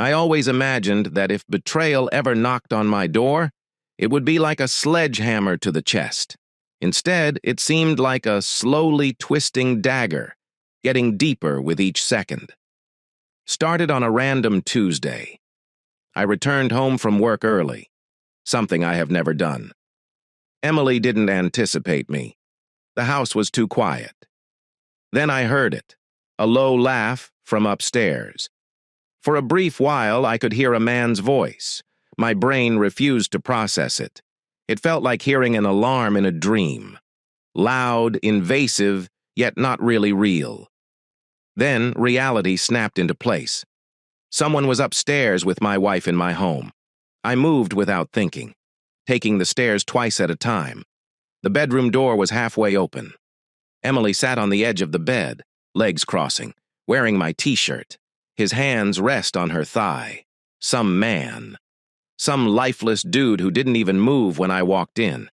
I always imagined that if betrayal ever knocked on my door, it would be like a sledgehammer to the chest. Instead, it seemed like a slowly twisting dagger, getting deeper with each second. Started on a random Tuesday. I returned home from work early, something I have never done. Emily didn't anticipate me. The house was too quiet. Then I heard it, a low laugh from upstairs. For a brief while, I could hear a man's voice. My brain refused to process it. It felt like hearing an alarm in a dream. Loud, invasive, yet not really real. Then reality snapped into place. Someone was upstairs with my wife in my home. I moved without thinking, taking the stairs twice at a time. The bedroom door was halfway open. Emily sat on the edge of the bed, legs crossing, wearing my t-shirt. His hands rest on her thigh. Some man. Some lifeless dude who didn't even move when I walked in.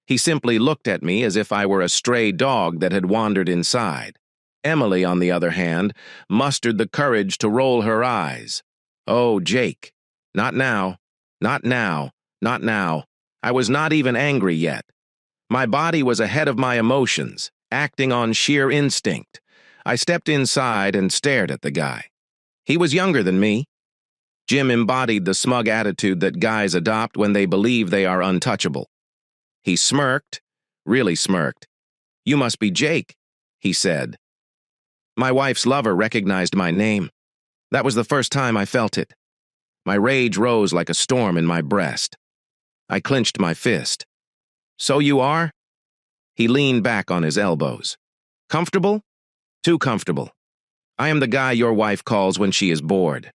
He simply looked at me as if I were a stray dog that had wandered inside. Emily, on the other hand, mustered the courage to roll her eyes. Oh, Jake. Not now. Not now. Not now. I was not even angry yet. My body was ahead of my emotions, acting on sheer instinct. I stepped inside and stared at the guy. He was younger than me. Jim embodied the smug attitude that guys adopt when they believe they are untouchable. He smirked, really smirked. "You must be Jake," he said. My wife's lover recognized my name. That was the first time I felt it. My rage rose like a storm in my breast. I clenched my fist. "So you are?" He leaned back on his elbows. "Comfortable? Too comfortable. I am the guy your wife calls when she is bored.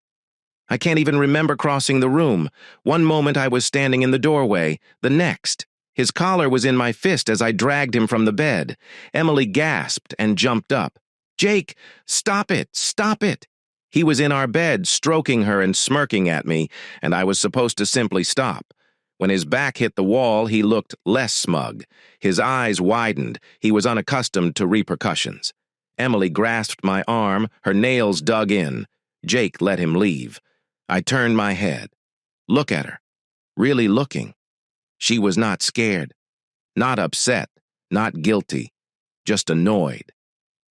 I can't even remember crossing the room. One moment I was standing in the doorway, the next. His collar was in my fist as I dragged him from the bed. Emily gasped and jumped up. "Jake, stop it, stop it." He was in our bed, stroking her and smirking at me, and I was supposed to simply stop. When his back hit the wall, he looked less smug. His eyes widened. He was unaccustomed to repercussions. Emily grasped my arm, her nails dug in. Jake let him leave. I turned my head. Look at her. Really looking. She was not scared. Not upset. Not guilty. Just annoyed.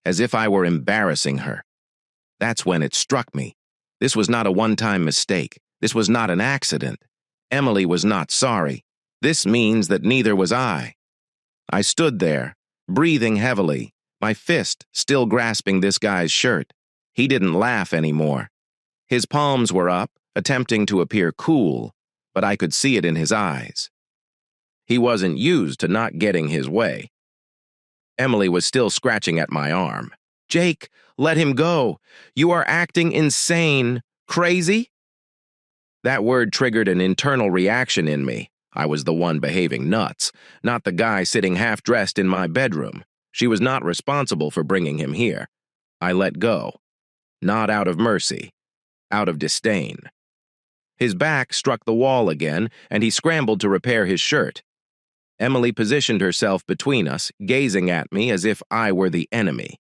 As if I were embarrassing her. That's when it struck me. This was not a one-time mistake. This was not an accident. Emily was not sorry. This means that neither was I. I stood there, breathing heavily, my fist still grasping this guy's shirt. He didn't laugh anymore. His palms were up, attempting to appear cool, but I could see it in his eyes. He wasn't used to not getting his way. Emily was still scratching at my arm. "Jake, let him go. You are acting insane. Crazy?" That word triggered an internal reaction in me. I was the one behaving nuts, not the guy sitting half-dressed in my bedroom. She was not responsible for bringing him here. I let go. Not out of mercy. Out of disdain. His back struck the wall again, and he scrambled to repair his shirt. Emily positioned herself between us, gazing at me as if I were the enemy.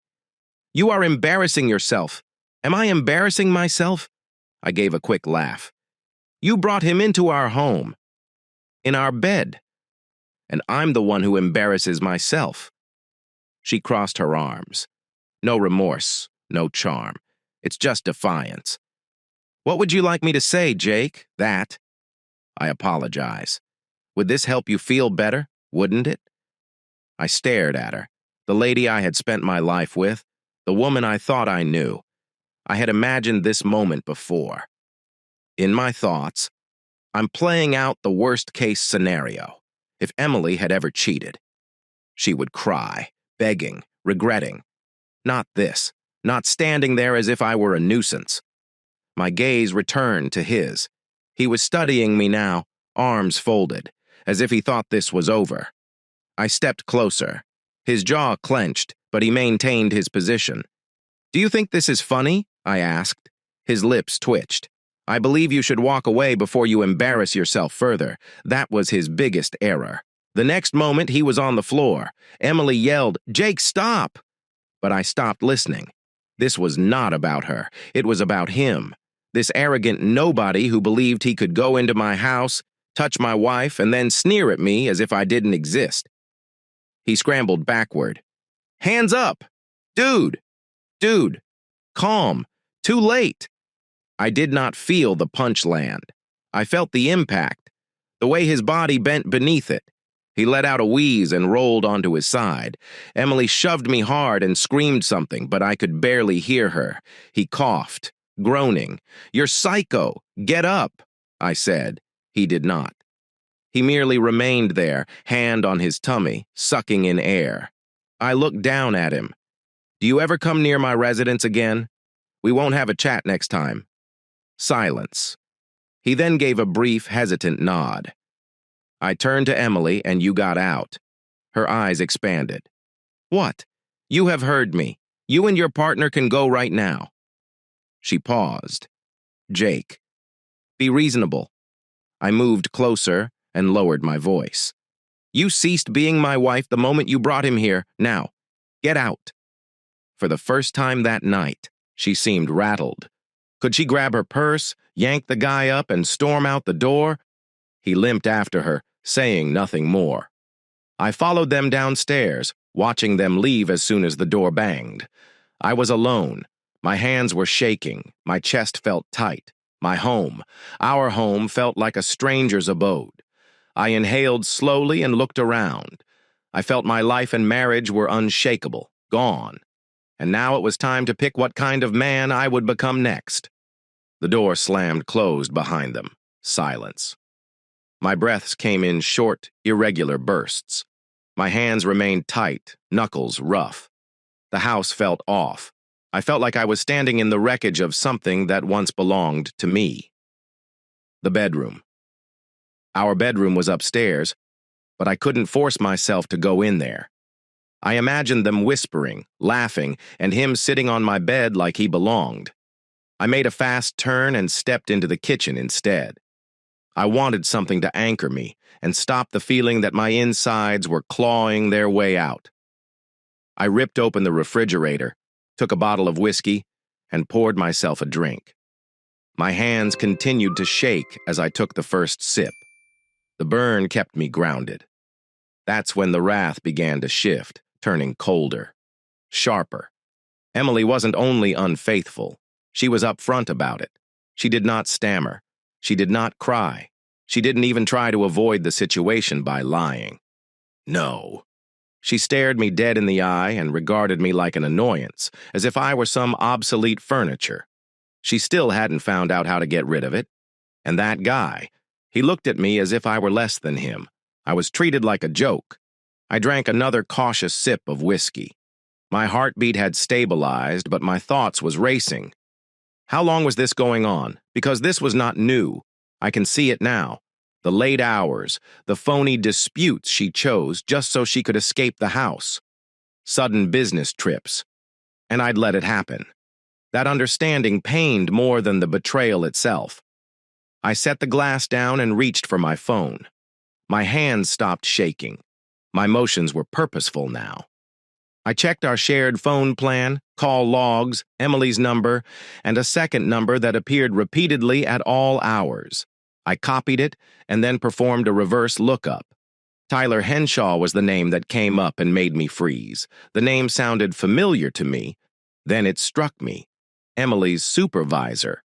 "You are embarrassing yourself. Am I embarrassing myself?" I gave a quick laugh. "You brought him into our home. In our bed. And I'm the one who embarrasses myself." She crossed her arms. No remorse, no charm. It's just defiance. "What would you like me to say, Jake? That?" "I apologize. Would this help you feel better, wouldn't it?" I stared at her, the lady I had spent my life with, the woman I thought I knew. I had imagined this moment before. In my thoughts, I'm playing out the worst-case scenario. If Emily had ever cheated, she would cry, begging, regretting. Not this, not standing there as if I were a nuisance. My gaze returned to his. He was studying me now, arms folded, as if he thought this was over. I stepped closer. His jaw clenched, but he maintained his position. "Do you think this is funny?" I asked. His lips twitched. "I believe you should walk away before you embarrass yourself further." That was his biggest error. The next moment, he was on the floor. Emily yelled, "Jake, stop!" But I stopped listening. This was not about her. It was about him. This arrogant nobody who believed he could go into my house, touch my wife, and then sneer at me as if I didn't exist. He scrambled backward. Hands up! Dude! Dude! Calm! Too late! I did not feel the punch land. I felt the impact, the way his body bent beneath it. He let out a wheeze and rolled onto his side. Emily shoved me hard and screamed something, but I could barely hear her. He coughed, groaning. You're psycho! Get up! I said. He did not. He merely remained there, hand on his tummy, sucking in air. I looked down at him. Do you ever come near my residence again? We won't have a chat next time. Silence. He then gave a brief, hesitant nod. I turned to Emily and you got out. Her eyes expanded. What? You have heard me. You and your partner can go right now. She paused. Jake. Be reasonable. I moved closer and lowered my voice. You ceased being my wife the moment you brought him here. Now, get out. For the first time that night, she seemed rattled. Could she grab her purse, yank the guy up, and storm out the door? He limped after her, saying nothing more. I followed them downstairs, watching them leave as soon as the door banged. I was alone. My hands were shaking. My chest felt tight. My home, our home, felt like a stranger's abode. I inhaled slowly and looked around. I felt my life and marriage were unshakable, gone. And now it was time to pick what kind of man I would become next. The door slammed closed behind them. Silence. My breaths came in short, irregular bursts. My hands remained tight, knuckles rough. The house felt off. I felt like I was standing in the wreckage of something that once belonged to me. The bedroom. Our bedroom was upstairs, but I couldn't force myself to go in there. I imagined them whispering, laughing, and him sitting on my bed like he belonged. I made a fast turn and stepped into the kitchen instead. I wanted something to anchor me and stop the feeling that my insides were clawing their way out. I ripped open the refrigerator, took a bottle of whiskey, and poured myself a drink. My hands continued to shake as I took the first sip. The burn kept me grounded. That's when the wrath began to shift, turning colder, sharper. Emily wasn't only unfaithful, she was upfront about it. She did not stammer. She did not cry. She didn't even try to avoid the situation by lying. No. She stared me dead in the eye and regarded me like an annoyance, as if I were some obsolete furniture. She still hadn't found out how to get rid of it. And that guy, he looked at me as if I were less than him. I was treated like a joke. I drank another cautious sip of whiskey. My heartbeat had stabilized, but my thoughts was racing. How long was this going on? Because this was not new. I can see it now. The late hours, the phony disputes she chose just so she could escape the house. Sudden business trips. And I'd let it happen. That understanding pained more than the betrayal itself. I set the glass down and reached for my phone. My hands stopped shaking. My motions were purposeful now. I checked our shared phone plan, call logs, Emily's number, and a second number that appeared repeatedly at all hours. I copied it and then performed a reverse lookup. Tyler Henshaw was the name that came up and made me freeze. The name sounded familiar to me. Then it struck me. Emily's supervisor.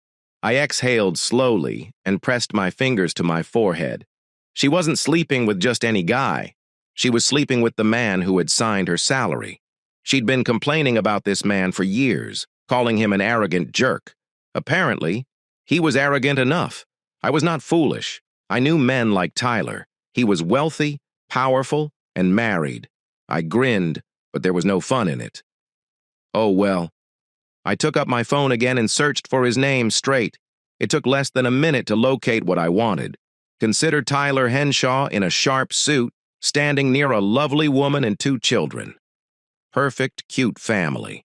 I exhaled slowly and pressed my fingers to my forehead. She wasn't sleeping with just any guy. She was sleeping with the man who had signed her salary. She'd been complaining about this man for years, calling him an arrogant jerk. Apparently, he was arrogant enough. I was not foolish. I knew men like Tyler. He was wealthy, powerful, and married. I grinned, but there was no fun in it. Oh well. I took up my phone again and searched for his name straight. It took less than a minute to locate what I wanted. Consider Tyler Henshaw in a sharp suit, standing near a lovely woman and 2 children. Perfect, cute family.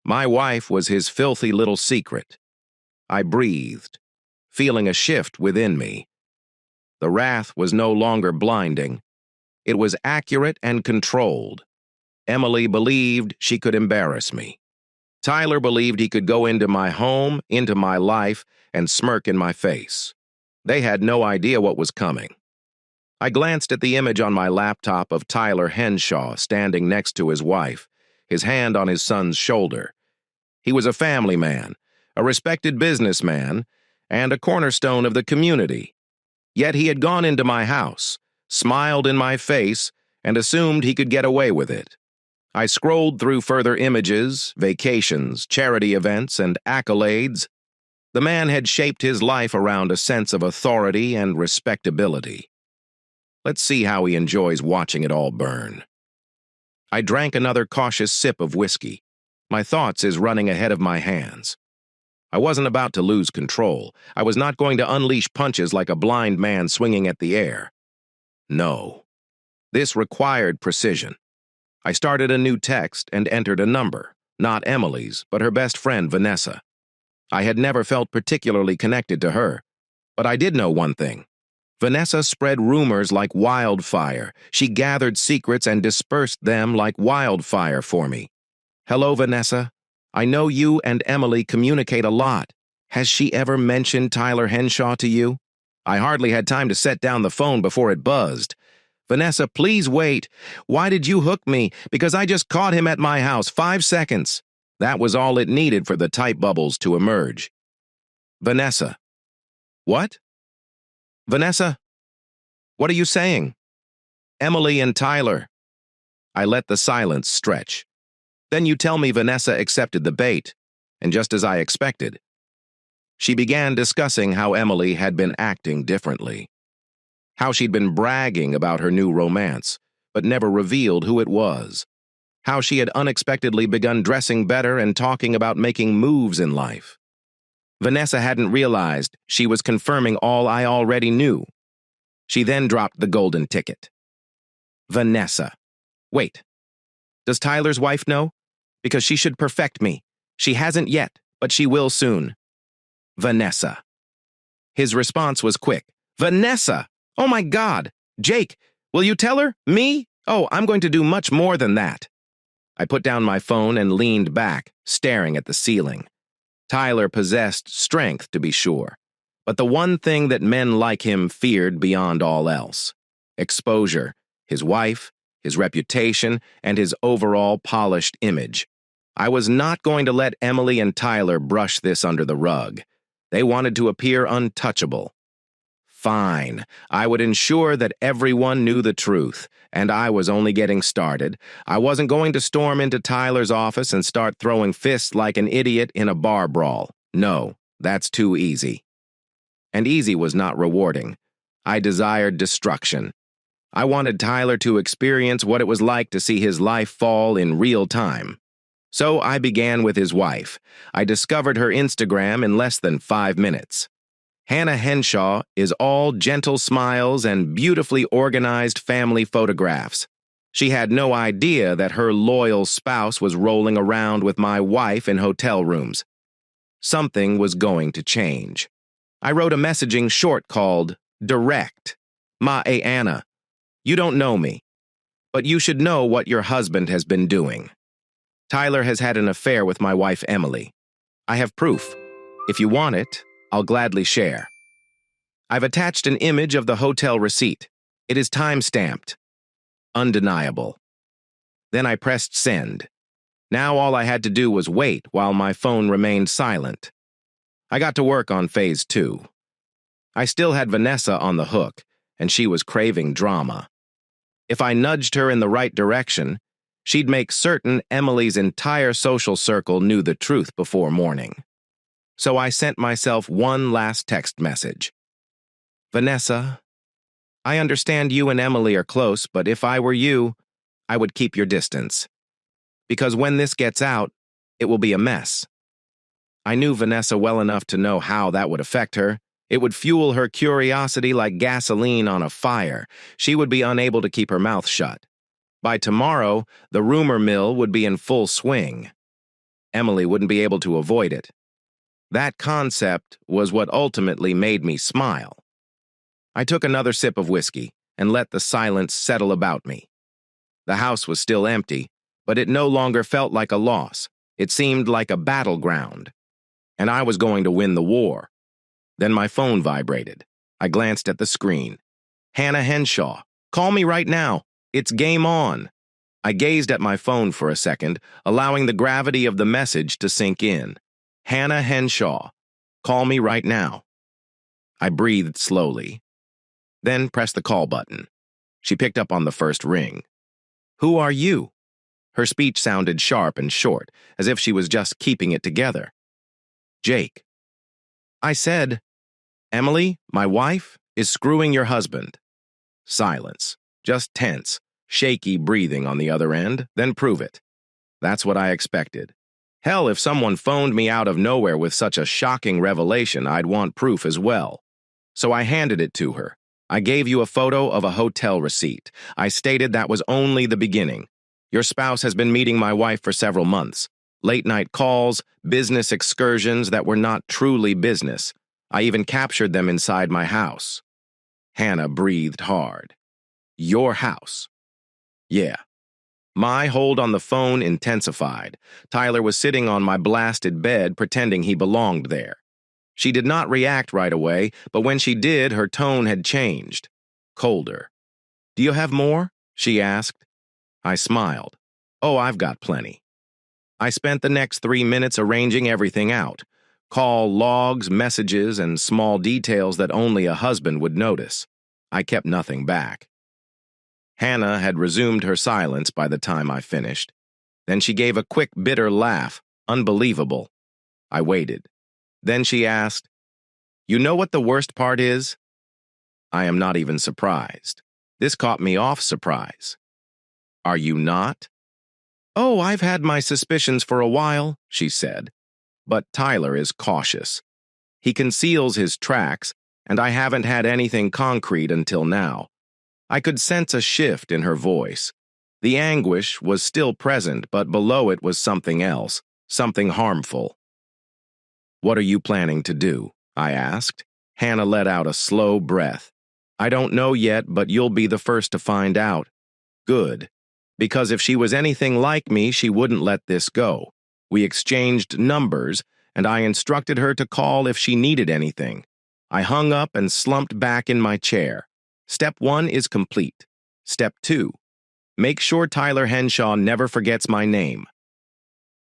My wife was his filthy little secret. I breathed, feeling a shift within me. The wrath was no longer blinding. It was accurate and controlled. Emily believed she could embarrass me. Tyler believed he could go into my home, into my life, and smirk in my face. They had no idea what was coming. I glanced at the image on my laptop of Tyler Henshaw standing next to his wife, his hand on his son's shoulder. He was a family man, a respected businessman, and a cornerstone of the community. Yet he had gone into my house, smiled in my face, and assumed he could get away with it. I scrolled through further images, vacations, charity events, and accolades. The man had shaped his life around a sense of authority and respectability. Let's see how he enjoys watching it all burn. I drank another cautious sip of whiskey. My thoughts is running ahead of my hands. I wasn't about to lose control. I was not going to unleash punches like a blind man swinging at the air. No. This required precision. I started a new text and entered a number, not Emily's, but her best friend, Vanessa. I had never felt particularly connected to her, but I did know one thing. Vanessa spread rumors like wildfire. She gathered secrets and dispersed them like wildfire for me. Hello, Vanessa. I know you and Emily communicate a lot. Has she ever mentioned Tyler Henshaw to you? I hardly had time to set down the phone before it buzzed. Vanessa, please wait. Why did you hook me? Because I just caught him at my house, 5 seconds. That was all it needed for the type bubbles to emerge. Vanessa. What? Vanessa? What are you saying? Emily and Tyler. I let the silence stretch. Then you tell me Vanessa accepted the bait, and just as I expected. She began discussing how Emily had been acting differently. How she'd been bragging about her new romance, but never revealed who it was. How she had unexpectedly begun dressing better and talking about making moves in life. Vanessa hadn't realized she was confirming all I already knew. She then dropped the golden ticket. Vanessa. Wait. Does Tyler's wife know? Because she should perfect me. She hasn't yet, but she will soon. Vanessa. His response was quick. Vanessa! Oh my God! Jake, will you tell her? Me? Oh, I'm going to do much more than that. I put down my phone and leaned back, staring at the ceiling. Tyler possessed strength, to be sure, but the one thing that men like him feared beyond all else: exposure, his wife, his reputation, and his overall polished image. I was not going to let Emily and Tyler brush this under the rug. They wanted to appear untouchable. Fine, I would ensure that everyone knew the truth, and I was only getting started. I wasn't going to storm into Tyler's office and start throwing fists like an idiot in a bar brawl. No, that's too easy. And easy was not rewarding. I desired destruction. I wanted Tyler to experience what it was like to see his life fall in real time. So I began with his wife. I discovered her Instagram in less than 5 minutes. Hannah Henshaw is all gentle smiles and beautifully organized family photographs. She had no idea that her loyal spouse was rolling around with my wife in hotel rooms. Something was going to change. I wrote a messaging short called Direct. Anna, you don't know me, but you should know what your husband has been doing. Tyler has had an affair with my wife Emily. I have proof. If you want it, I'll gladly share. I've attached an image of the hotel receipt. It is time-stamped. Undeniable. Then I pressed send. Now all I had to do was wait while my phone remained silent. I got to work on phase 2. I still had Vanessa on the hook, and she was craving drama. If I nudged her in the right direction, she'd make certain Emily's entire social circle knew the truth before morning. So I sent myself one last text message. Vanessa, I understand you and Emily are close, but if I were you, I would keep your distance. Because when this gets out, it will be a mess. I knew Vanessa well enough to know how that would affect her. It would fuel her curiosity like gasoline on a fire. She would be unable to keep her mouth shut. By tomorrow, the rumor mill would be in full swing. Emily wouldn't be able to avoid it. That concept was what ultimately made me smile. I took another sip of whiskey and let the silence settle about me. The house was still empty, but it no longer felt like a loss. It seemed like a battleground, and I was going to win the war. Then my phone vibrated. I glanced at the screen. Hannah Henshaw, call me right now. It's game on. I gazed at my phone for a second, allowing the gravity of the message to sink in. Hannah Henshaw, call me right now. I breathed slowly, then pressed the call button. She picked up on the first ring. Who are you? Her speech sounded sharp and short, as if she was just keeping it together. Jake. I said, Emily, my wife, is screwing your husband. Silence, just tense, shaky breathing on the other end, then prove it. That's what I expected. Hell, if someone phoned me out of nowhere with such a shocking revelation, I'd want proof as well. So I handed it to her. I gave you a photo of a hotel receipt. I stated that was only the beginning. Your spouse has been meeting my wife for several months. Late-night calls, business excursions that were not truly business. I even captured them inside my house. Hannah breathed hard. Your house. Yeah. My hold on the phone intensified. Tyler was sitting on my blasted bed pretending he belonged there. She did not react right away, but when she did, her tone had changed. Colder. Do you have more? She asked. I smiled. Oh, I've got plenty. I spent the next 3 minutes arranging everything out. Call logs, messages, and small details that only a husband would notice. I kept nothing back. Hannah had resumed her silence by the time I finished. Then she gave a quick, bitter laugh. Unbelievable. I waited. Then she asked, You know what the worst part is? I am not even surprised. This caught me off surprise. Are you not? Oh, I've had my suspicions for a while, she said. But Tyler is cautious. He conceals his tracks, and I haven't had anything concrete until now. I could sense a shift in her voice. The anguish was still present, but below it was something else, something harmful. What are you planning to do? I asked. Hannah let out a slow breath. I don't know yet, but you'll be the first to find out. Good. Because if she was anything like me, she wouldn't let this go. We exchanged numbers, and I instructed her to call if she needed anything. I hung up and slumped back in my chair. Step 1 is complete. Step 2. Make sure Tyler Henshaw never forgets my name.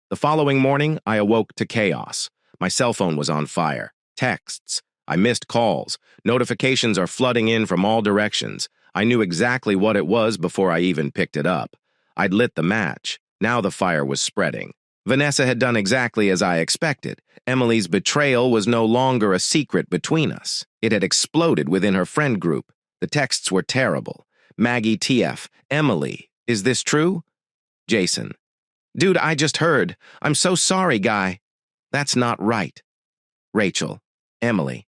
The following morning, I awoke to chaos. My cell phone was on fire. Texts. I missed calls. Notifications are flooding in from all directions. I knew exactly what it was before I even picked it up. I'd lit the match. Now the fire was spreading. Vanessa had done exactly as I expected. Emily's betrayal was no longer a secret between us. It had exploded within her friend group. The texts were terrible. Maggie TF. Emily. Is this true? Jason. Dude, I just heard. I'm so sorry, guy. That's not right. Rachel. Emily.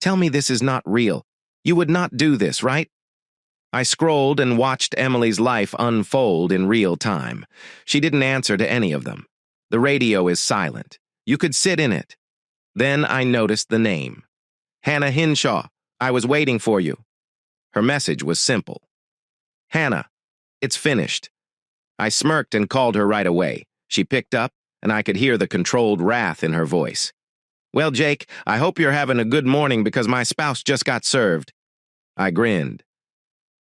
Tell me this is not real. You would not do this, right? I scrolled and watched Emily's life unfold in real time. She didn't answer to any of them. The radio is silent. You could sit in it. Then I noticed the name. Hannah Henshaw. I was waiting for you. Her message was simple. Hannah, it's finished. I smirked and called her right away. She picked up, and I could hear the controlled wrath in her voice. Well, Jake, I hope you're having a good morning because my spouse just got served. I grinned.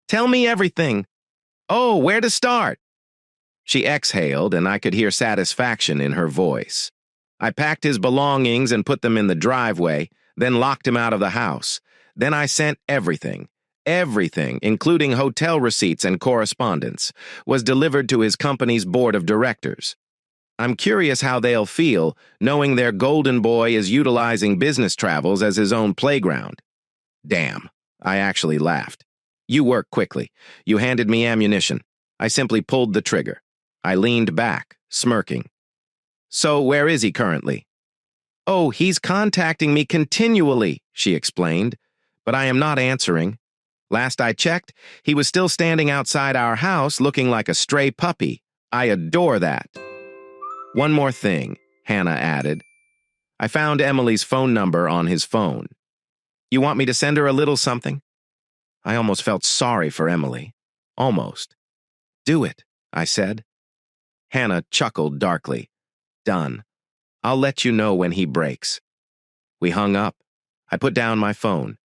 Tell me everything. Oh, where to start? She exhaled, and I could hear satisfaction in her voice. I packed his belongings and put them in the driveway, then locked him out of the house. Then I sent everything, including hotel receipts and correspondence, was delivered to his company's board of directors. I'm curious how they'll feel, knowing their golden boy is utilizing business travels as his own playground. Damn, I actually laughed. You work quickly. You handed me ammunition. I simply pulled the trigger. I leaned back, smirking. So where is he currently? Oh, he's contacting me continually, she explained, but I am not answering. Last I checked, he was still standing outside our house looking like a stray puppy. I adore that. One more thing, Hannah added. I found Emily's phone number on his phone. You want me to send her a little something? I almost felt sorry for Emily. Almost. Do it, I said. Hannah chuckled darkly. Done. I'll let you know when he breaks. We hung up. I put down my phone.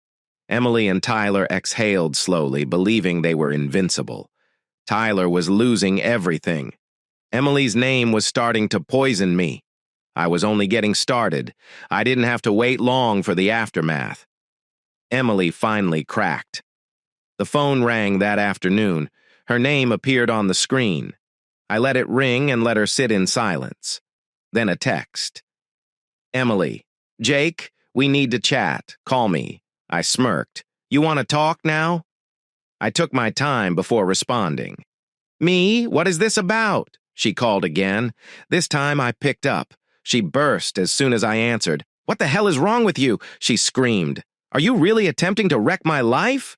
Emily and Tyler exhaled slowly, believing they were invincible. Tyler was losing everything. Emily's name was starting to poison me. I was only getting started. I didn't have to wait long for the aftermath. Emily finally cracked. The phone rang that afternoon. Her name appeared on the screen. I let it ring and let her sit in silence. Then a text. Emily, Jake, we need to chat. Call me. I smirked. You want to talk now? I took my time before responding. Me? What is this about? She called again. This time I picked up. She burst as soon as I answered. What the hell is wrong with you? She screamed. Are you really attempting to wreck my life?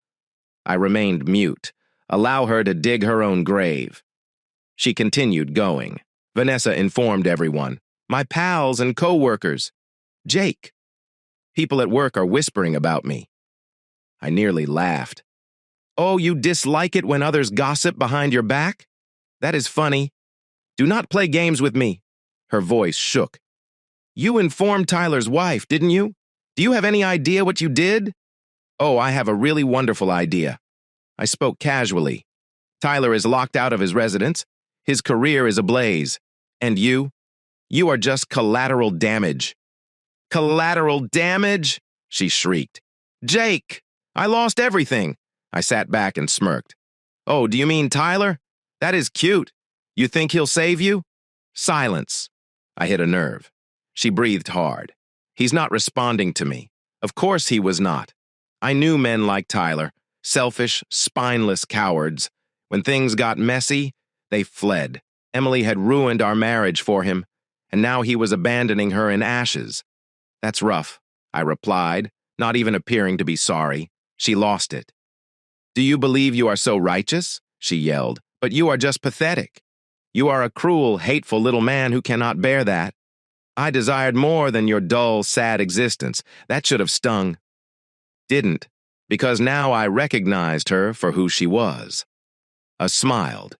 I remained mute. Allow her to dig her own grave. She continued going. Vanessa informed everyone. My pals and co-workers. Jake. People at work are whispering about me. I nearly laughed. Oh, you dislike it when others gossip behind your back? That is funny. Do not play games with me. Her voice shook. You informed Tyler's wife, didn't you? Do you have any idea what you did? Oh, I have a really wonderful idea. I spoke casually. Tyler is locked out of his residence. His career is ablaze. And you? You are just collateral damage. Collateral damage? She shrieked. Jake! I lost everything. I sat back and smirked. Oh, do you mean Tyler? That is cute. You think he'll save you? Silence. I hit a nerve. She breathed hard. He's not responding to me. Of course he was not. I knew men like Tyler, selfish, spineless cowards. When things got messy, they fled. Emily had ruined our marriage for him, and now he was abandoning her in ashes. That's rough, I replied, not even appearing to be sorry. She lost it. Do you believe you are so righteous? She yelled. But you are just pathetic. You are a cruel, hateful little man who cannot bear that. I desired more than your dull, sad existence. That should have stung. Didn't, because now I recognized her for who she was. I smiled.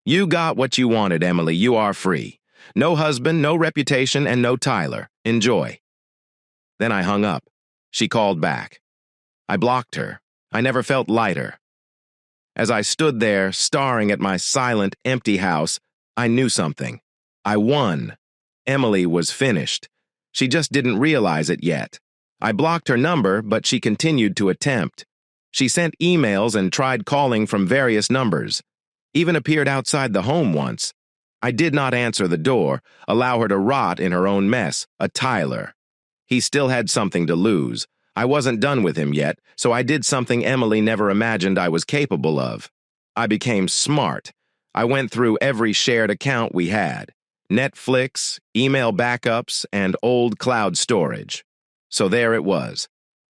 You got what you wanted, Emily. You are free. No husband, no reputation, and no Tyler. Enjoy. Then I hung up. She called back. I blocked her. I never felt lighter. As I stood there, staring at my silent, empty house, I knew something. I won. Emily was finished. She just didn't realize it yet. I blocked her number, but she continued to attempt. She sent emails and tried calling from various numbers. Even appeared outside the home once. I did not answer the door, allow her to rot in her own mess, a Tyler. He still had something to lose. I wasn't done with him yet, so I did something Emily never imagined I was capable of. I became smart. I went through every shared account we had. Netflix, email backups, and old cloud storage. So there it was.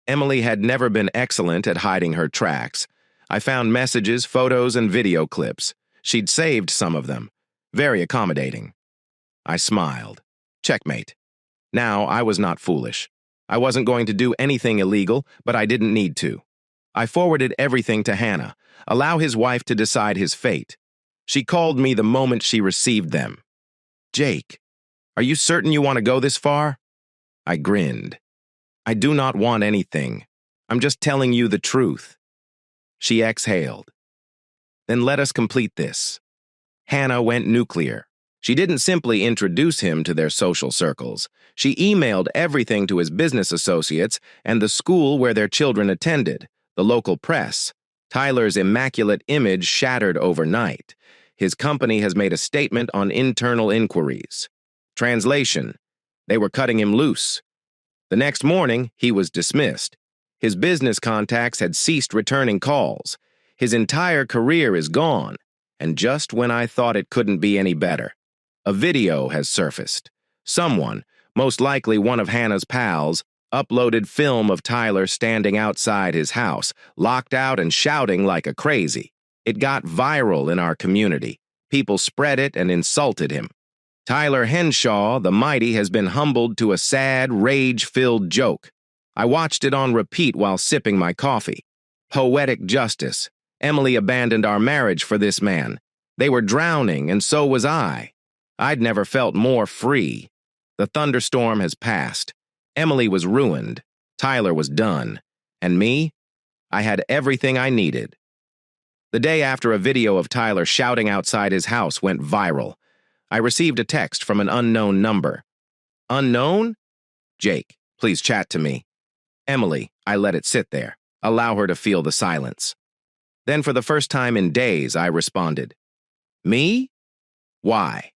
Emily had never been excellent at hiding her tracks. I found messages, photos, and video clips. She'd saved some of them. Very accommodating. I smiled. Checkmate. Now, I was not foolish. I wasn't going to do anything illegal, but I didn't need to. I forwarded everything to Hannah. Allow his wife to decide his fate. She called me the moment she received them. Jake, are you certain you want to go this far? I grinned. I do not want anything. I'm just telling you the truth. She exhaled. Then let us complete this. Hannah went nuclear. She didn't simply introduce him to their social circles. She emailed everything to his business associates and the school where their children attended, the local press. Tyler's immaculate image shattered overnight. His company has made a statement on internal inquiries. Translation: they were cutting him loose. The next morning, he was dismissed. His business contacts had ceased returning calls. His entire career is gone, and just when I thought it couldn't be any better. A video has surfaced. Someone, most likely one of Hannah's pals, uploaded film of Tyler standing outside his house, locked out and shouting like a crazy. It got viral in our community. People spread it and insulted him. Tyler Henshaw, the mighty, has been humbled to a sad, rage-filled joke. I watched it on repeat while sipping my coffee. Poetic justice. Emily abandoned our marriage for this man. They were drowning, and so was I. I'd never felt more free. The thunderstorm has passed. Emily was ruined. Tyler was done. And me? I had everything I needed. The day after a video of Tyler shouting outside his house went viral, I received a text from an unknown number. Unknown? Jake, please chat to me. Emily, I let it sit there. Allow her to feel the silence. Then for the first time in days, I responded. Me? Why?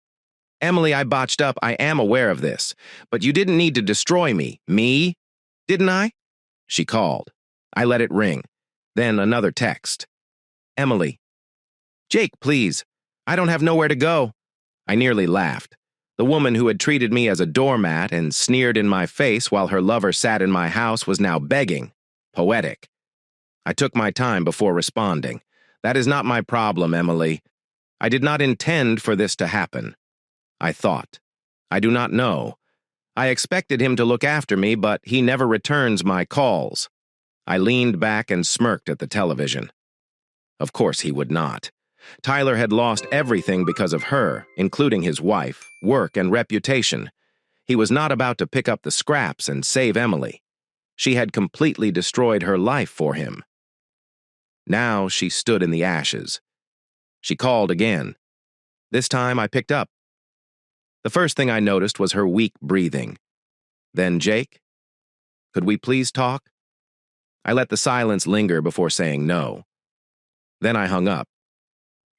Emily, I botched up. I am aware of this. But you didn't need to destroy me. Me? Didn't I? She called. I let it ring. Then another text. Emily. Jake, please. I don't have nowhere to go. I nearly laughed. The woman who had treated me as a doormat and sneered in my face while her lover sat in my house was now begging. Poetic. I took my time before responding. That is not my problem, Emily. I did not intend for this to happen. I thought. I do not know. I expected him to look after me, but he never returns my calls. I leaned back and smirked at the television. Of course he would not. Tyler had lost everything because of her, including his wife, work, and reputation. He was not about to pick up the scraps and save Emily. She had completely destroyed her life for him. Now she stood in the ashes. She called again. This time I picked up. The first thing I noticed was her weak breathing. Then, Jake, could we please talk? I let the silence linger before saying no. Then I hung up.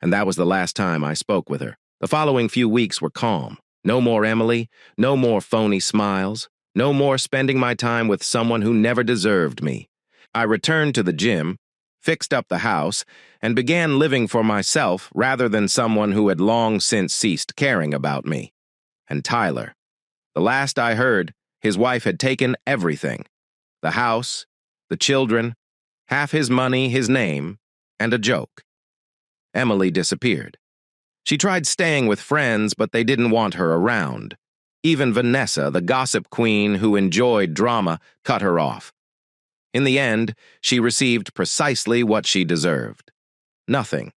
And that was the last time I spoke with her. The following few weeks were calm. No more Emily, no more phony smiles, no more spending my time with someone who never deserved me. I returned to the gym, fixed up the house, and began living for myself rather than someone who had long since ceased caring about me. And Tyler. The last I heard, his wife had taken everything. The house, the children, half his money, his name, and a joke. Emily disappeared. She tried staying with friends, but they didn't want her around. Even Vanessa, the gossip queen who enjoyed drama, cut her off. In the end, she received precisely what she deserved. Nothing.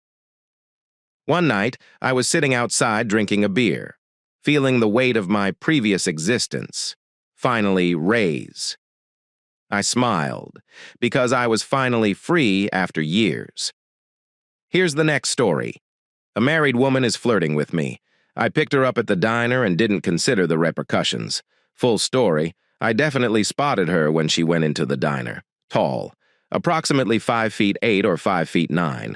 One night, I was sitting outside drinking a beer, feeling the weight of my previous existence finally raise. I smiled, because I was finally free after years. Here's the next story. A married woman is flirting with me. I picked her up at the diner and didn't consider the repercussions. Full story, I definitely spotted her when she went into the diner. Tall, approximately 5'8" or 5'9".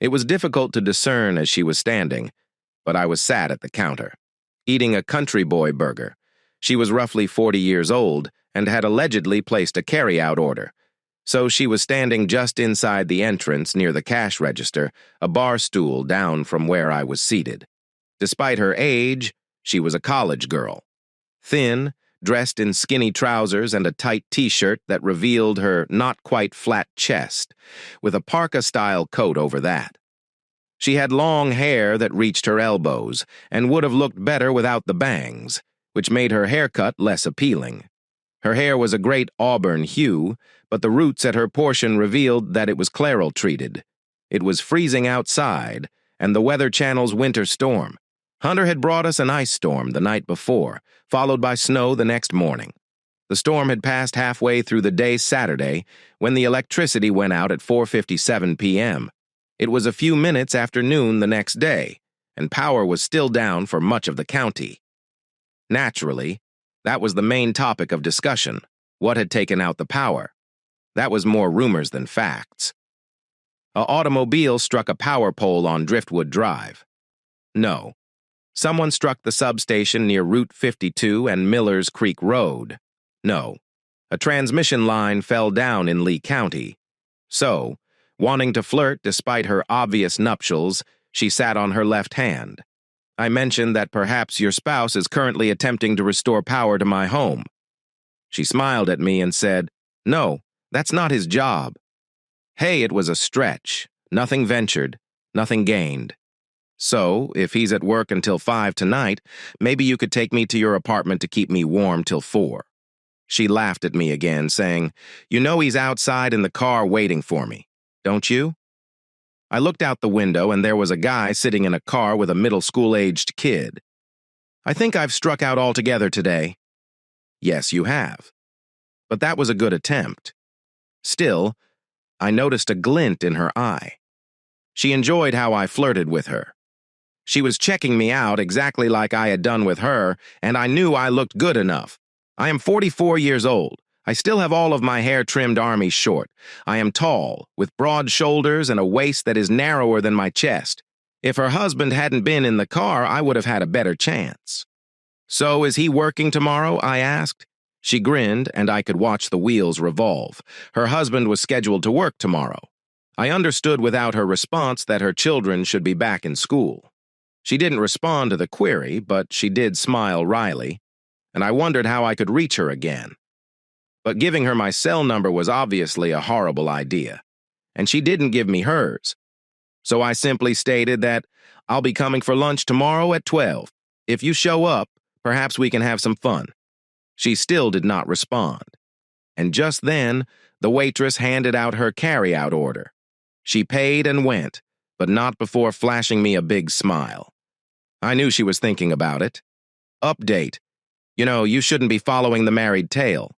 It was difficult to discern as she was standing, but I was sat at the counter, eating a country boy burger. She was roughly 40 years old and had allegedly placed a carry-out order. So she was standing just inside the entrance near the cash register, a bar stool down from where I was seated. Despite her age, she was a college girl. Thin, dressed in skinny trousers and a tight t-shirt that revealed her not-quite-flat chest, with a parka-style coat over that. She had long hair that reached her elbows and would have looked better without the bangs, which made her haircut less appealing. Her hair was a great auburn hue, but the roots at her portion revealed that it was Clairol-treated. It was freezing outside, and the Weather Channel's winter storm. Hunter had brought us an ice storm the night before, followed by snow the next morning. The storm had passed halfway through the day Saturday when the electricity went out at 4:57 p.m. It was a few minutes after noon the next day, and power was still down for much of the county. Naturally, that was the main topic of discussion. What had taken out the power? That was more rumors than facts. An automobile struck a power pole on Driftwood Drive. No. Someone struck the substation near Route 52 and Millers Creek Road. No. A transmission line fell down in Lee County. So, wanting to flirt despite her obvious nuptials, she sat on her left hand. I mentioned that perhaps your spouse is currently attempting to restore power to my home. She smiled at me and said, "No, that's not his job." Hey, it was a stretch. Nothing ventured, nothing gained. So, if he's at work until 5 tonight, maybe you could take me to your apartment to keep me warm till 4. She laughed at me again, saying, "You know he's outside in the car waiting for me, don't you?" I looked out the window and there was a guy sitting in a car with a middle school-aged kid. I think I've struck out altogether today. Yes, you have. But that was a good attempt. Still, I noticed a glint in her eye. She enjoyed how I flirted with her. She was checking me out exactly like I had done with her, and I knew I looked good enough. I am 44 years old. I still have all of my hair trimmed army short. I am tall, with broad shoulders and a waist that is narrower than my chest. If her husband hadn't been in the car, I would have had a better chance. So, is he working tomorrow? I asked. She grinned, and I could watch the wheels revolve. Her husband was scheduled to work tomorrow. I understood without her response that her children should be back in school. She didn't respond to the query, but she did smile wryly, and I wondered how I could reach her again. But giving her my cell number was obviously a horrible idea, and she didn't give me hers. So I simply stated that I'll be coming for lunch tomorrow at 12. If you show up, perhaps we can have some fun. She still did not respond. And just then, the waitress handed out her carry-out order. She paid and went, but not before flashing me a big smile. I knew she was thinking about it. Update. You shouldn't be following the married tale.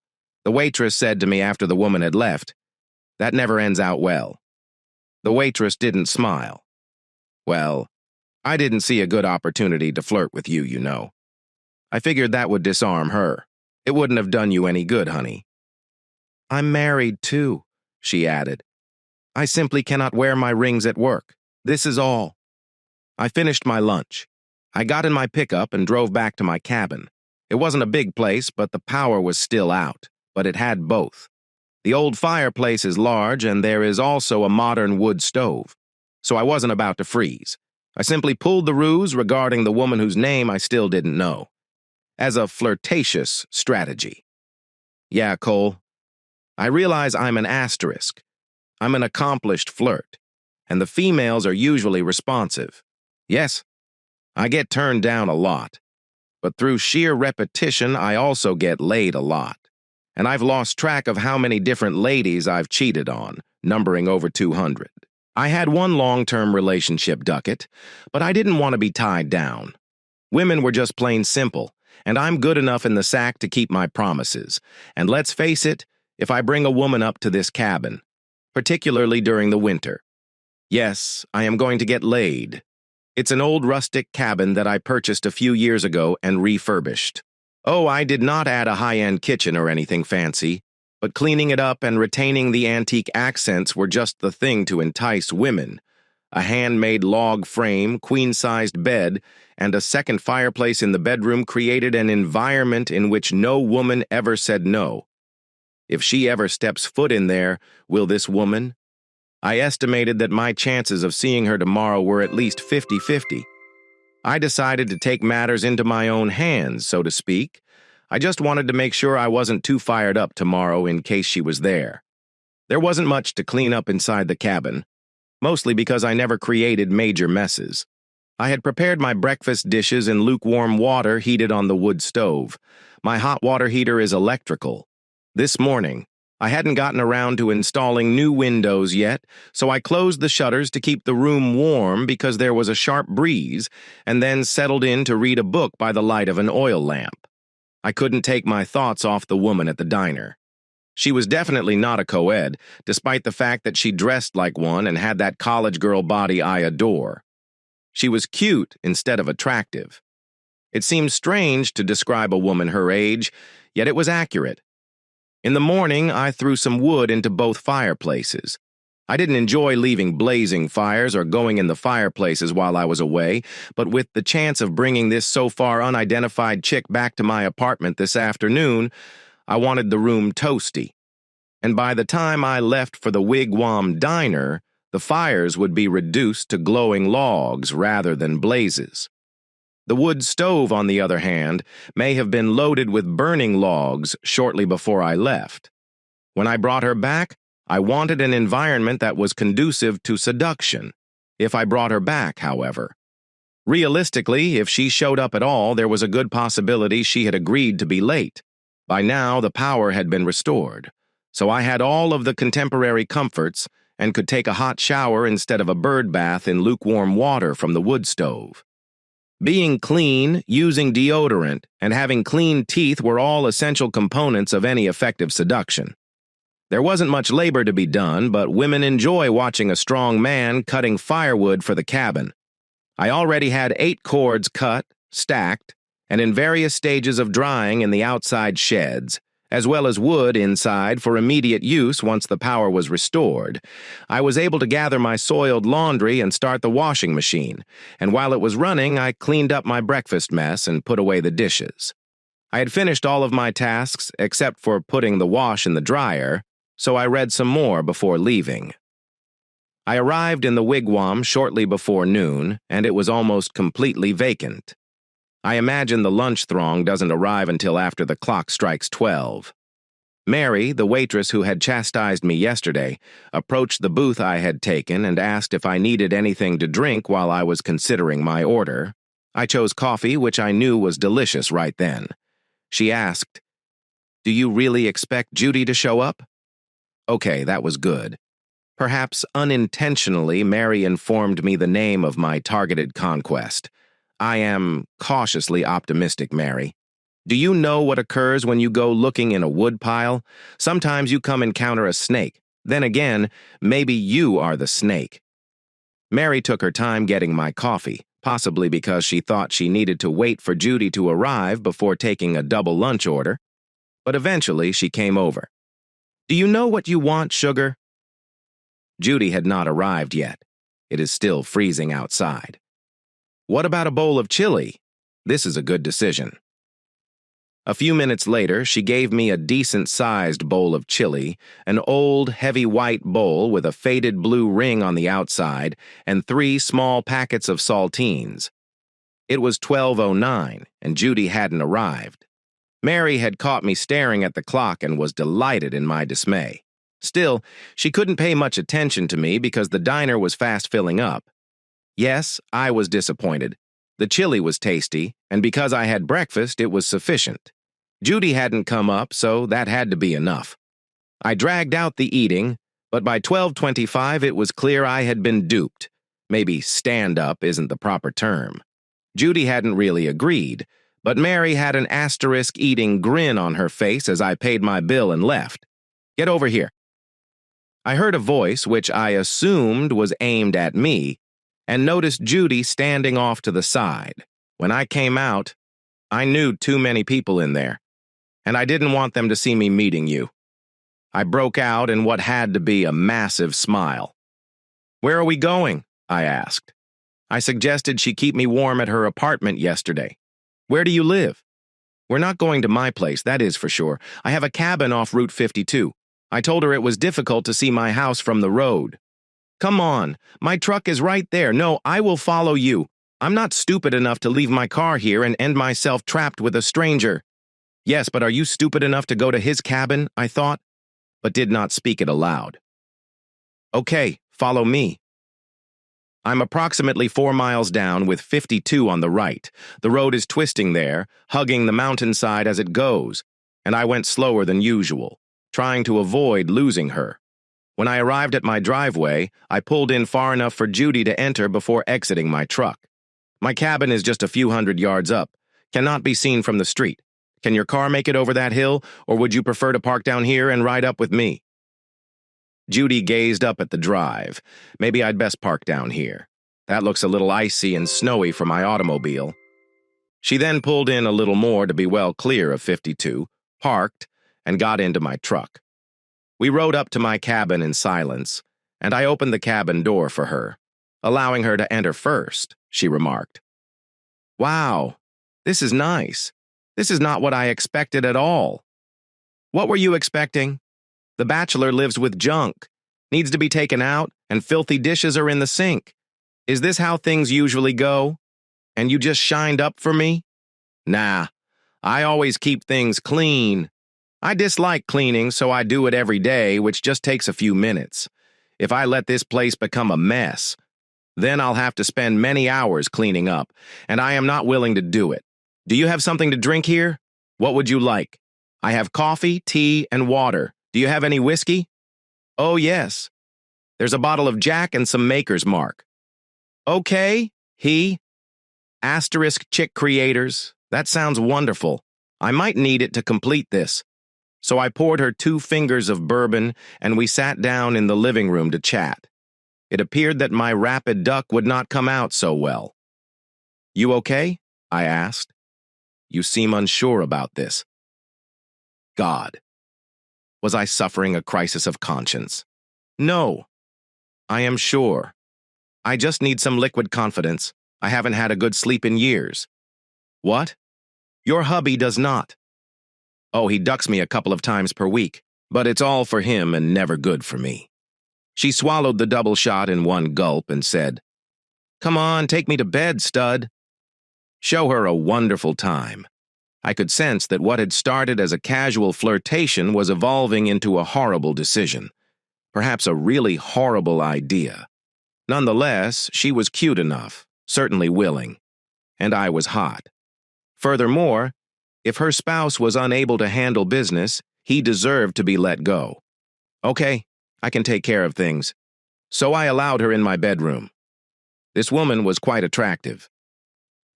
The waitress said to me after the woman had left. That never ends out well. The waitress didn't smile. Well, I didn't see a good opportunity to flirt with you. I figured that would disarm her. It wouldn't have done you any good, honey. I'm married, too, she added. I simply cannot wear my rings at work. This is all. I finished my lunch. I got in my pickup and drove back to my cabin. It wasn't a big place, but the power was still out, but it had both. The old fireplace is large, and there is also a modern wood stove. So I wasn't about to freeze. I simply pulled the ruse regarding the woman whose name I still didn't know, as a flirtatious strategy. Yeah, Cole, I realize I'm an asterisk. I'm an accomplished flirt, and the females are usually responsive. Yes, I get turned down a lot, but through sheer repetition, I also get laid a lot. And I've lost track of how many different ladies I've cheated on, numbering over 200. I had one long-term relationship ducat, but I didn't want to be tied down. Women were just plain simple, and I'm good enough in the sack to keep my promises. And let's face it, if I bring a woman up to this cabin, particularly during the winter. Yes, I am going to get laid. It's an old rustic cabin that I purchased a few years ago and refurbished. Oh, I did not add a high-end kitchen or anything fancy, but cleaning it up and retaining the antique accents were just the thing to entice women. A handmade log frame, queen-sized bed, and a second fireplace in the bedroom created an environment in which no woman ever said no. If she ever steps foot in there, will this woman? I estimated that my chances of seeing her tomorrow were at least 50-50. I decided to take matters into my own hands, so to speak. I just wanted to make sure I wasn't too fired up tomorrow in case she was there. There wasn't much to clean up inside the cabin, mostly because I never created major messes. I had prepared my breakfast dishes in lukewarm water heated on the wood stove. My hot water heater is electrical. This morning, I hadn't gotten around to installing new windows yet, so I closed the shutters to keep the room warm because there was a sharp breeze, and then settled in to read a book by the light of an oil lamp. I couldn't take my thoughts off the woman at the diner. She was definitely not a co-ed, despite the fact that she dressed like one and had that college girl body I adore. She was cute instead of attractive. It seemed strange to describe a woman her age, yet it was accurate. In the morning, I threw some wood into both fireplaces. I didn't enjoy leaving blazing fires or going in the fireplaces while I was away, but with the chance of bringing this so far unidentified chick back to my apartment this afternoon, I wanted the room toasty. And by the time I left for the Wigwam Diner, the fires would be reduced to glowing logs rather than blazes. The wood stove, on the other hand, may have been loaded with burning logs shortly before I left. When I brought her back, I wanted an environment that was conducive to seduction. If I brought her back, however. Realistically, if she showed up at all, there was a good possibility she had agreed to be late. By now, the power had been restored, so I had all of the contemporary comforts and could take a hot shower instead of a bird bath in lukewarm water from the wood stove. Being clean, using deodorant, and having clean teeth were all essential components of any effective seduction. There wasn't much labor to be done, but women enjoy watching a strong man cutting firewood for the cabin. I already had 8 cords cut, stacked, and in various stages of drying in the outside sheds, as well as wood inside for immediate use once the power was restored. I was able to gather my soiled laundry and start the washing machine, and while it was running, I cleaned up my breakfast mess and put away the dishes. I had finished all of my tasks except for putting the wash in the dryer, so I read some more before leaving. I arrived in the wigwam shortly before noon, and it was almost completely vacant. I imagine the lunch throng doesn't arrive until after the clock strikes 12. Mary, the waitress who had chastised me yesterday, approached the booth I had taken and asked if I needed anything to drink while I was considering my order. I chose coffee, which I knew was delicious right then. She asked, "Do you really expect Judy to show up?" Okay, that was good. Perhaps unintentionally, Mary informed me the name of my targeted conquest. I am cautiously optimistic, Mary. Do you know what occurs when you go looking in a woodpile? Sometimes you come encounter a snake. Then again, maybe you are the snake. Mary took her time getting my coffee, possibly because she thought she needed to wait for Judy to arrive before taking a double lunch order. But eventually she came over. "Do you know what you want, sugar?" Judy had not arrived yet. It is still freezing outside. "What about a bowl of chili?" This is a good decision. A few minutes later, she gave me a decent-sized bowl of chili, an old, heavy white bowl with a faded blue ring on the outside, and 3 small packets of saltines. It was 12:09, and Judy hadn't arrived. Mary had caught me staring at the clock and was delighted in my dismay. Still, she couldn't pay much attention to me because the diner was fast filling up. Yes, I was disappointed. The chili was tasty, and because I had breakfast, it was sufficient. Judy hadn't come up, so that had to be enough. I dragged out the eating, but by 12:25 it was clear I had been duped. Maybe stand-up isn't the proper term. Judy hadn't really agreed, but Mary had an asterisk-eating grin on her face as I paid my bill and left. "Get over here." I heard a voice, which I assumed was aimed at me, and noticed Judy standing off to the side. When I came out, I knew too many people in there, and I didn't want them to see me meeting you. I broke out in what had to be a massive smile. "Where are we going?" I asked. I suggested she keep me warm at her apartment yesterday. "Where do you live?" "We're not going to my place, that is for sure. I have a cabin off Route 52. I told her it was difficult to see my house from the road." "Come on, my truck is right there. No, I will follow you. I'm not stupid enough to leave my car here and end myself trapped with a stranger." "Yes, but are you stupid enough to go to his cabin?" I thought, but did not speak it aloud. "Okay, follow me." I'm approximately 4 miles down with 52 on the right. The road is twisting there, hugging the mountainside as it goes, and I went slower than usual, trying to avoid losing her. When I arrived at my driveway, I pulled in far enough for Judy to enter before exiting my truck. My cabin is just a few hundred yards up, cannot be seen from the street. Can your car make it over that hill, or would you prefer to park down here and ride up with me? Judy gazed up at the drive. Maybe I'd best park down here. That looks a little icy and snowy for my automobile. She then pulled in a little more to be well clear of 52, parked, and got into my truck. We rode up to my cabin in silence, and I opened the cabin door for her, allowing her to enter first, she remarked. "Wow, this is nice. This is not what I expected at all." "What were you expecting? The bachelor lives with junk, needs to be taken out, and filthy dishes are in the sink. Is this how things usually go? And you just shined up for me?" "Nah, I always keep things clean. I dislike cleaning, so I do it every day, which just takes a few minutes. If I let this place become a mess, then I'll have to spend many hours cleaning up, and I am not willing to do it. Do you have something to drink here? What would you like? I have coffee, tea, and water. Do you have any whiskey?" "Oh, yes. There's a bottle of Jack and some Maker's Mark." "Okay, he." Asterisk chick creators. That sounds wonderful. I might need it to complete this. So I poured her 2 fingers of bourbon, and we sat down in the living room to chat. It appeared that my rapid duck would not come out so well. "You okay?" I asked. "You seem unsure about this." God. Was I suffering a crisis of conscience? No. I am sure. I just need some liquid confidence. I haven't had a good sleep in years. What? Your hubby does not. Oh, he ducks me a couple of times per week, but it's all for him and never good for me. She swallowed the double shot in one gulp and said, "Come on, take me to bed, stud." Show her a wonderful time. I could sense that what had started as a casual flirtation was evolving into a horrible decision. Perhaps a really horrible idea. Nonetheless, she was cute enough, certainly willing, and I was hot. Furthermore, if her spouse was unable to handle business, he deserved to be let go. Okay, I can take care of things. So I allowed her in my bedroom. This woman was quite attractive.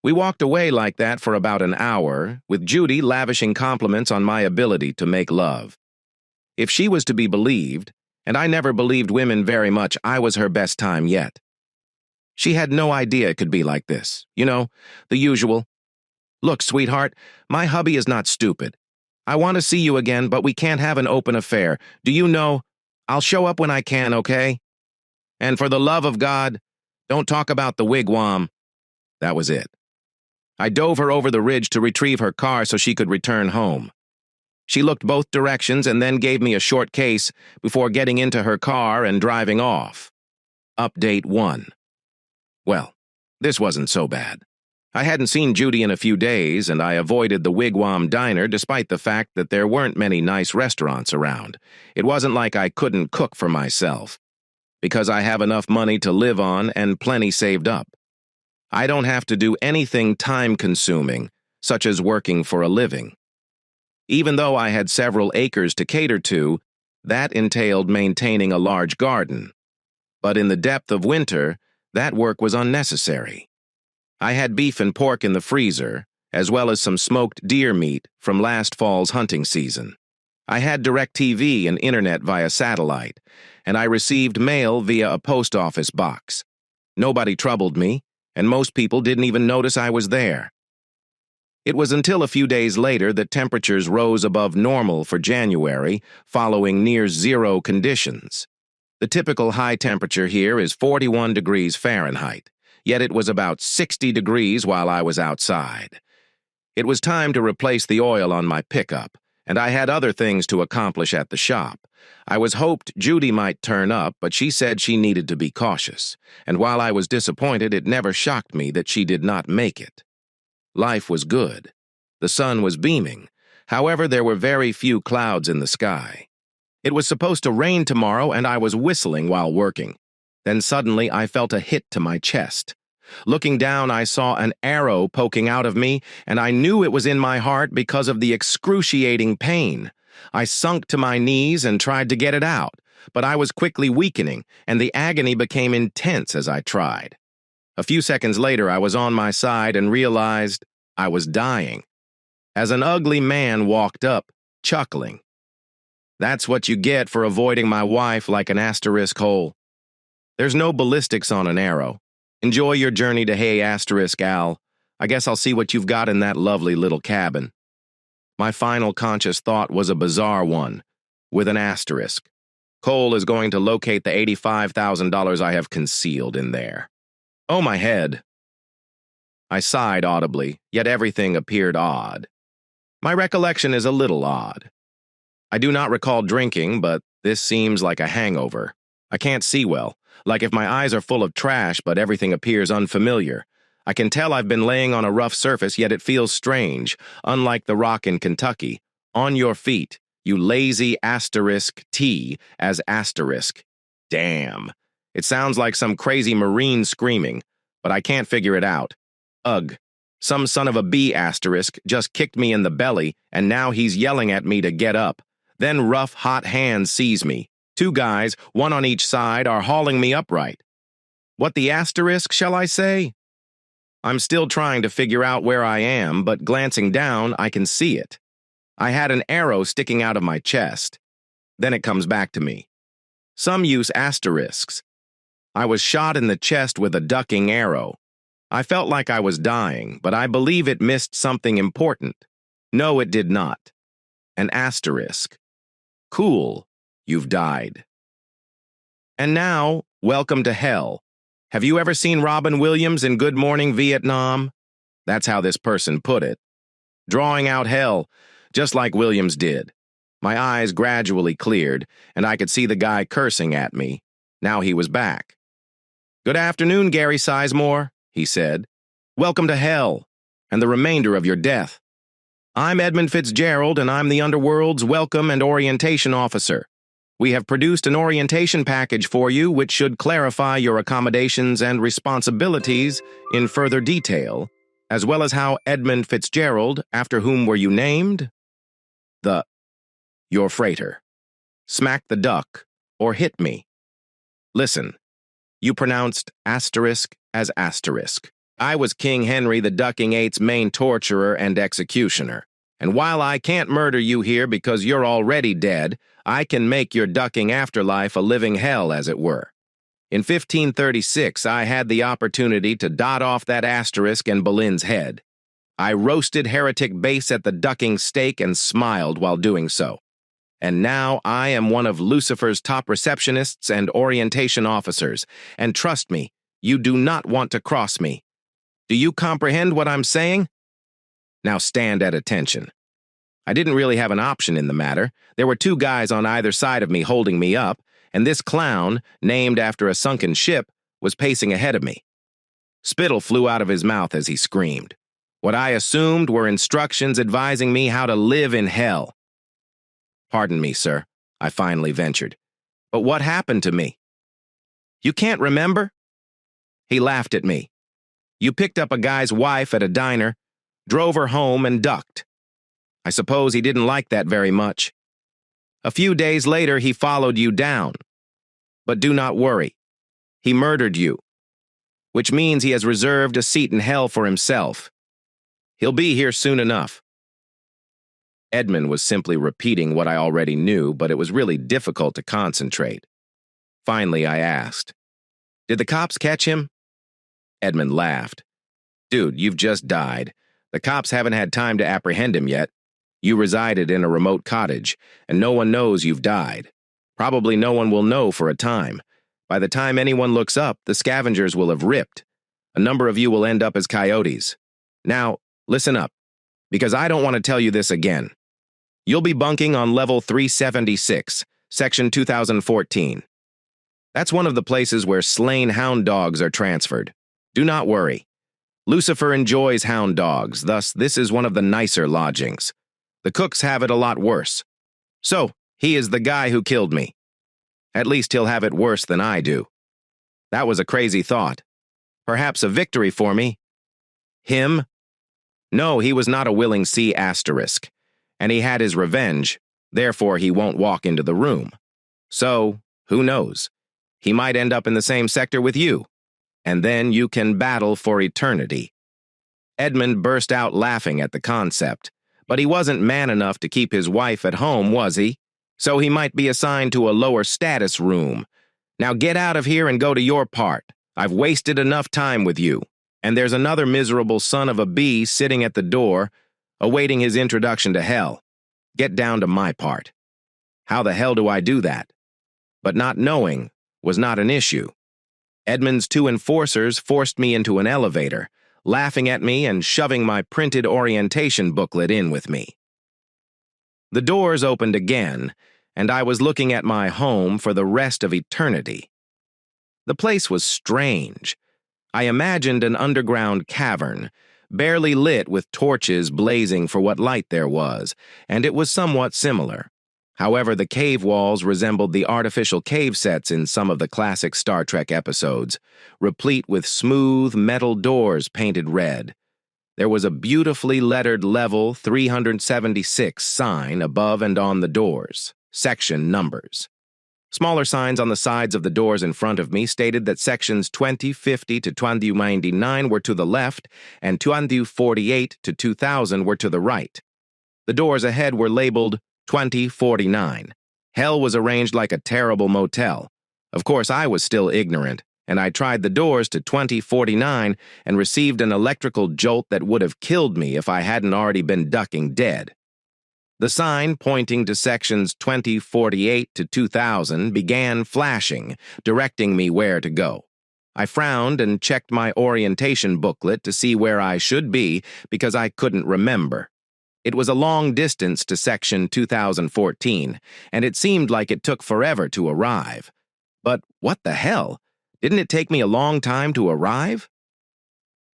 We walked away like that for about an hour, with Judy lavishing compliments on my ability to make love. If she was to be believed, and I never believed women very much, I was her best time yet. She had no idea it could be like this. You know, the usual. "Look, sweetheart, my hubby is not stupid. I want to see you again, but we can't have an open affair. Do you know? I'll show up when I can, okay? And for the love of God, don't talk about the wigwam." That was it. I dove her over the ridge to retrieve her car so she could return home. She looked both directions and then gave me a short case before getting into her car and driving off. Update 1. Well, this wasn't so bad. I hadn't seen Judy in a few days, and I avoided the Wigwam Diner despite the fact that there weren't many nice restaurants around. It wasn't like I couldn't cook for myself, because I have enough money to live on and plenty saved up. I don't have to do anything time-consuming, such as working for a living. Even though I had several acres to cater to, that entailed maintaining a large garden. But in the depth of winter, that work was unnecessary. I had beef and pork in the freezer, as well as some smoked deer meat from last fall's hunting season. I had DirecTV and internet via satellite, and I received mail via a post office box. Nobody troubled me, and most people didn't even notice I was there. It was until a few days later that temperatures rose above normal for January, following near-zero conditions. The typical high temperature here is 41 degrees Fahrenheit, yet it was about 60 degrees while I was outside. It was time to replace the oil on my pickup, and I had other things to accomplish at the shop. I was hoped Judy might turn up, but she said she needed to be cautious, and while I was disappointed, it never shocked me that she did not make it. Life was good. The sun was beaming. However, there were very few clouds in the sky. It was supposed to rain tomorrow, and I was whistling while working. Then suddenly I felt a hit to my chest. Looking down, I saw an arrow poking out of me, and I knew it was in my heart because of the excruciating pain. I sunk to my knees and tried to get it out, but I was quickly weakening, and the agony became intense as I tried. A few seconds later, I was on my side and realized I was dying, as an ugly man walked up, chuckling. That's what you get for avoiding my wife like an asterisk hole. There's no ballistics on an arrow. Enjoy your journey to Hey Asterisk Al. I guess I'll see what you've got in that lovely little cabin. My final conscious thought was a bizarre one, with an asterisk. Cole is going to locate the $85,000 I have concealed in there. Oh, my head. I sighed audibly, yet everything appeared odd. My recollection is a little odd. I do not recall drinking, but this seems like a hangover. I can't see well, like if my eyes are full of trash, but everything appears unfamiliar. I can tell I've been laying on a rough surface, yet it feels strange, unlike the rock in Kentucky. On your feet, you lazy asterisk T as asterisk. Damn. It sounds like some crazy Marine screaming, but I can't figure it out. Ugh. Some son of a B asterisk just kicked me in the belly, and now he's yelling at me to get up. Then rough, hot hands seize me. 2 guys, one on each side, are hauling me upright. What the asterisk, shall I say? I'm still trying to figure out where I am, but glancing down, I can see it. I had an arrow sticking out of my chest. Then it comes back to me. Some use asterisks. I was shot in the chest with a ducking arrow. I felt like I was dying, but I believe it missed something important. No, it did not. An asterisk. Cool, you've died. And now, welcome to hell. Have you ever seen Robin Williams in Good Morning Vietnam? That's how this person put it. Drawing out hell, just like Williams did. My eyes gradually cleared, and I could see the guy cursing at me. Now he was back. "Good afternoon, Gary Sizemore," he said. "Welcome to hell, and the remainder of your death. I'm Edmund Fitzgerald, and I'm the Underworld's Welcome and Orientation Officer. We have produced an orientation package for you which should clarify your accommodations and responsibilities in further detail, as well as how Edmund Fitzgerald, after whom were you named? Your freighter. Smack the duck, or hit me. Listen, you pronounced asterisk as asterisk. I was King Henry the Ducking Eight's main torturer and executioner, and while I can't murder you here because you're already dead, I can make your ducking afterlife a living hell, as it were. In 1536, I had the opportunity to dot off that asterisk and Boleyn's head. I roasted heretic base at the ducking stake and smiled while doing so. And now I am one of Lucifer's top receptionists and orientation officers, and trust me, you do not want to cross me. Do you comprehend what I'm saying? Now stand at attention. I didn't really have an option in the matter. There were two guys on either side of me holding me up, and this clown, named after a sunken ship, was pacing ahead of me. Spittle flew out of his mouth as he screamed. What I assumed were instructions advising me how to live in hell. "Pardon me, sir," I finally ventured. "But what happened to me?" "You can't remember?" He laughed at me. "You picked up a guy's wife at a diner, drove her home, and ducked. I suppose he didn't like that very much. A few days later, he followed you down. But do not worry. He murdered you, which means he has reserved a seat in hell for himself. He'll be here soon enough." Edmund was simply repeating what I already knew, but it was really difficult to concentrate. Finally, I asked, "Did the cops catch him?" Edmund laughed. "Dude, you've just died. The cops haven't had time to apprehend him yet. You resided in a remote cottage, and no one knows you've died. Probably no one will know for a time. By the time anyone looks up, the scavengers will have ripped. A number of you will end up as coyotes. Now, listen up, because I don't want to tell you this again. You'll be bunking on level 376, section 2014. That's one of the places where slain hound dogs are transferred. Do not worry. Lucifer enjoys hound dogs, thus this is one of the nicer lodgings. The cooks have it a lot worse. So, he is the guy who killed me. At least he'll have it worse than I do. That was a crazy thought. Perhaps a victory for me. Him? No, he was not a willing C asterisk, and he had his revenge, therefore he won't walk into the room. So, who knows? He might end up in the same sector with you, and then you can battle for eternity. Edmund burst out laughing at the concept, but he wasn't man enough to keep his wife at home, was he? So he might be assigned to a lower status room. Now get out of here and go to your part. I've wasted enough time with you, and there's another miserable son of a bee sitting at the door, awaiting his introduction to hell. Get down to my part. How the hell do I do that? But not knowing was not an issue. Edmund's two enforcers forced me into an elevator, laughing at me and shoving my printed orientation booklet in with me. The doors opened again, and I was looking at my home for the rest of eternity. The place was strange. I imagined an underground cavern, barely lit with torches blazing for what light there was, and it was somewhat similar. However, the cave walls resembled the artificial cave sets in some of the classic Star Trek episodes, replete with smooth metal doors painted red. There was a beautifully lettered level 376 sign above and on the doors, section numbers. Smaller signs on the sides of the doors in front of me stated that sections 2050 to 2099 were to the left and 2048 to 2000 were to the right. The doors ahead were labeled 2049. Hell was arranged like a terrible motel. Of course, I was still ignorant, and I tried the doors to 2049 and received an electrical jolt that would have killed me if I hadn't already been ducking dead. The sign pointing to sections 2048 to 2000 began flashing, directing me where to go. I frowned and checked my orientation booklet to see where I should be because I couldn't remember. It was a long distance to section 2014, and it seemed like it took forever to arrive. But what the hell? Didn't it take me a long time to arrive?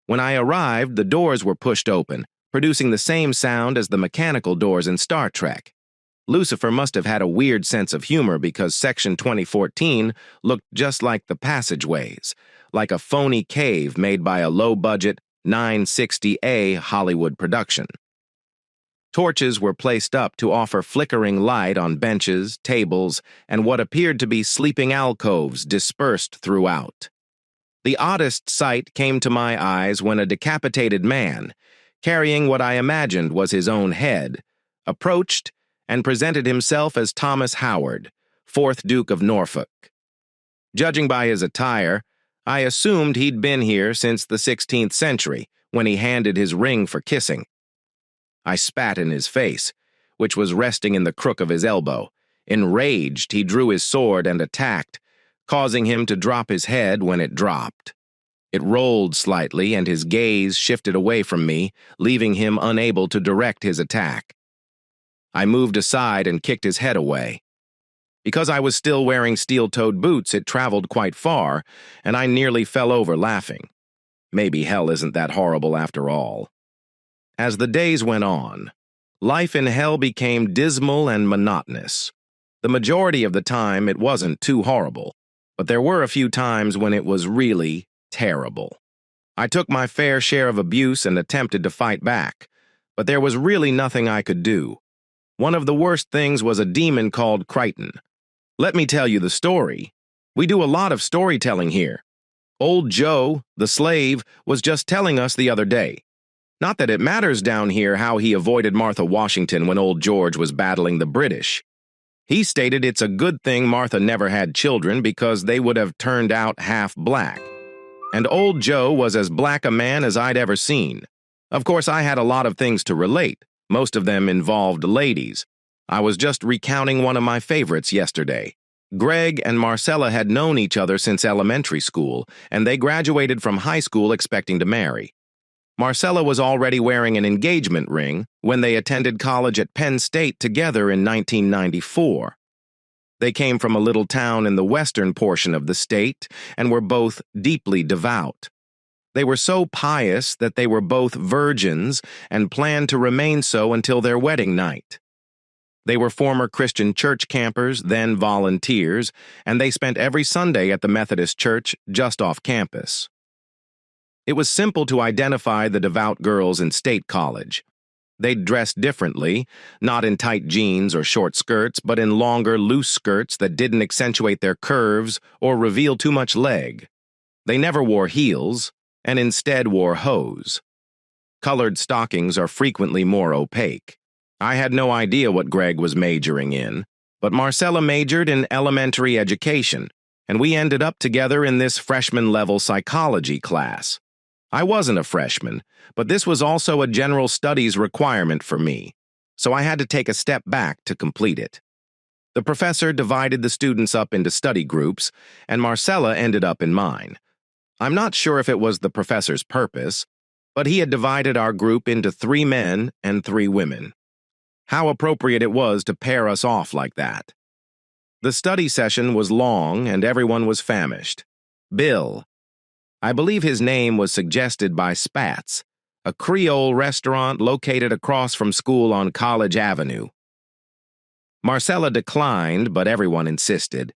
When I arrived, the doors were pushed open, producing the same sound as the mechanical doors in Star Trek. Lucifer must have had a weird sense of humor because Section 2014 looked just like the passageways, like a phony cave made by a low-budget 960A Hollywood production. Torches were placed up to offer flickering light on benches, tables, and what appeared to be sleeping alcoves dispersed throughout. The oddest sight came to my eyes when a decapitated man, carrying what I imagined was his own head, approached and presented himself as Thomas Howard, 4th Duke of Norfolk. Judging by his attire, I assumed he'd been here since the 16th century, when he handed his ring for kissing. I spat in his face, which was resting in the crook of his elbow. Enraged, he drew his sword and attacked, causing him to drop his head when it dropped. It rolled slightly, and his gaze shifted away from me, leaving him unable to direct his attack. I moved aside and kicked his head away. Because I was still wearing steel-toed boots, it traveled quite far, and I nearly fell over laughing. Maybe hell isn't that horrible after all. As the days went on, life in hell became dismal and monotonous. The majority of the time, it wasn't too horrible, but there were a few times when it was really terrible. I took my fair share of abuse and attempted to fight back, but there was really nothing I could do. One of the worst things was a demon called Crichton. Let me tell you the story. We do a lot of storytelling here. Old Joe, the slave, was just telling us the other day. Not that it matters down here how he avoided Martha Washington when old George was battling the British. He stated it's a good thing Martha never had children because they would have turned out half black. And old Joe was as black a man as I'd ever seen. Of course, I had a lot of things to relate. Most of them involved ladies. I was just recounting one of my favorites yesterday. Greg and Marcella had known each other since elementary school, and they graduated from high school expecting to marry. Marcella was already wearing an engagement ring when they attended college at Penn State together in 1994. They came from a little town in the western portion of the state and were both deeply devout. They were so pious that they were both virgins and planned to remain so until their wedding night. They were former Christian church campers, then volunteers, and they spent every Sunday at the Methodist church just off campus. It was simple to identify the devout girls in State College. They'd dress differently, not in tight jeans or short skirts, but in longer, loose skirts that didn't accentuate their curves or reveal too much leg. They never wore heels, and instead wore hose. Colored stockings are frequently more opaque. I had no idea what Greg was majoring in, but Marcella majored in elementary education, and we ended up together in this freshman-level psychology class. I wasn't a freshman, but this was also a general studies requirement for me, so I had to take a step back to complete it. The professor divided the students up into study groups, and Marcella ended up in mine. I'm not sure if it was the professor's purpose, but he had divided our group into 3 men and 3 women. How appropriate it was to pair us off like that. The study session was long, and everyone was famished. Bill. I believe his name was suggested by Spats, a Creole restaurant located across from school on College Avenue. Marcella declined, but everyone insisted,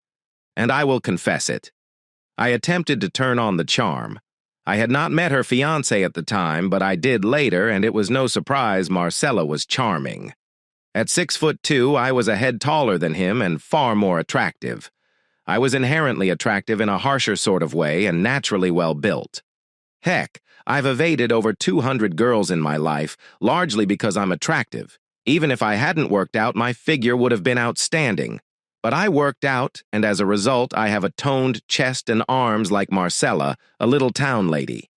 and I will confess it. I attempted to turn on the charm. I had not met her fiancé at the time, but I did later, and it was no surprise Marcella was charming. At 6'2", I was a head taller than him and far more attractive. I was inherently attractive in a harsher sort of way and naturally well-built. Heck, I've evaded over 200 girls in my life, largely because I'm attractive. Even if I hadn't worked out, my figure would have been outstanding. But I worked out, and as a result, I have a toned chest and arms like Marcella, a little town lady.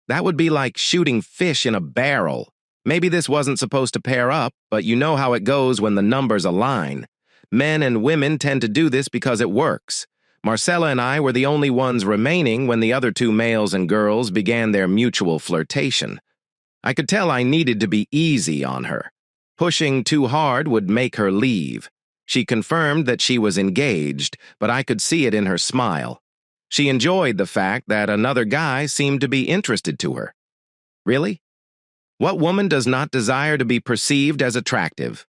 That would be like shooting fish in a barrel. Maybe this wasn't supposed to pair up, but you know how it goes when the numbers align. Men and women tend to do this because it works. Marcella and I were the only ones remaining when the other two males and girls began their mutual flirtation. I could tell I needed to be easy on her. Pushing too hard would make her leave. She confirmed that she was engaged, but I could see it in her smile. She enjoyed the fact that another guy seemed to be interested to her. Really? What woman does not desire to be perceived as attractive?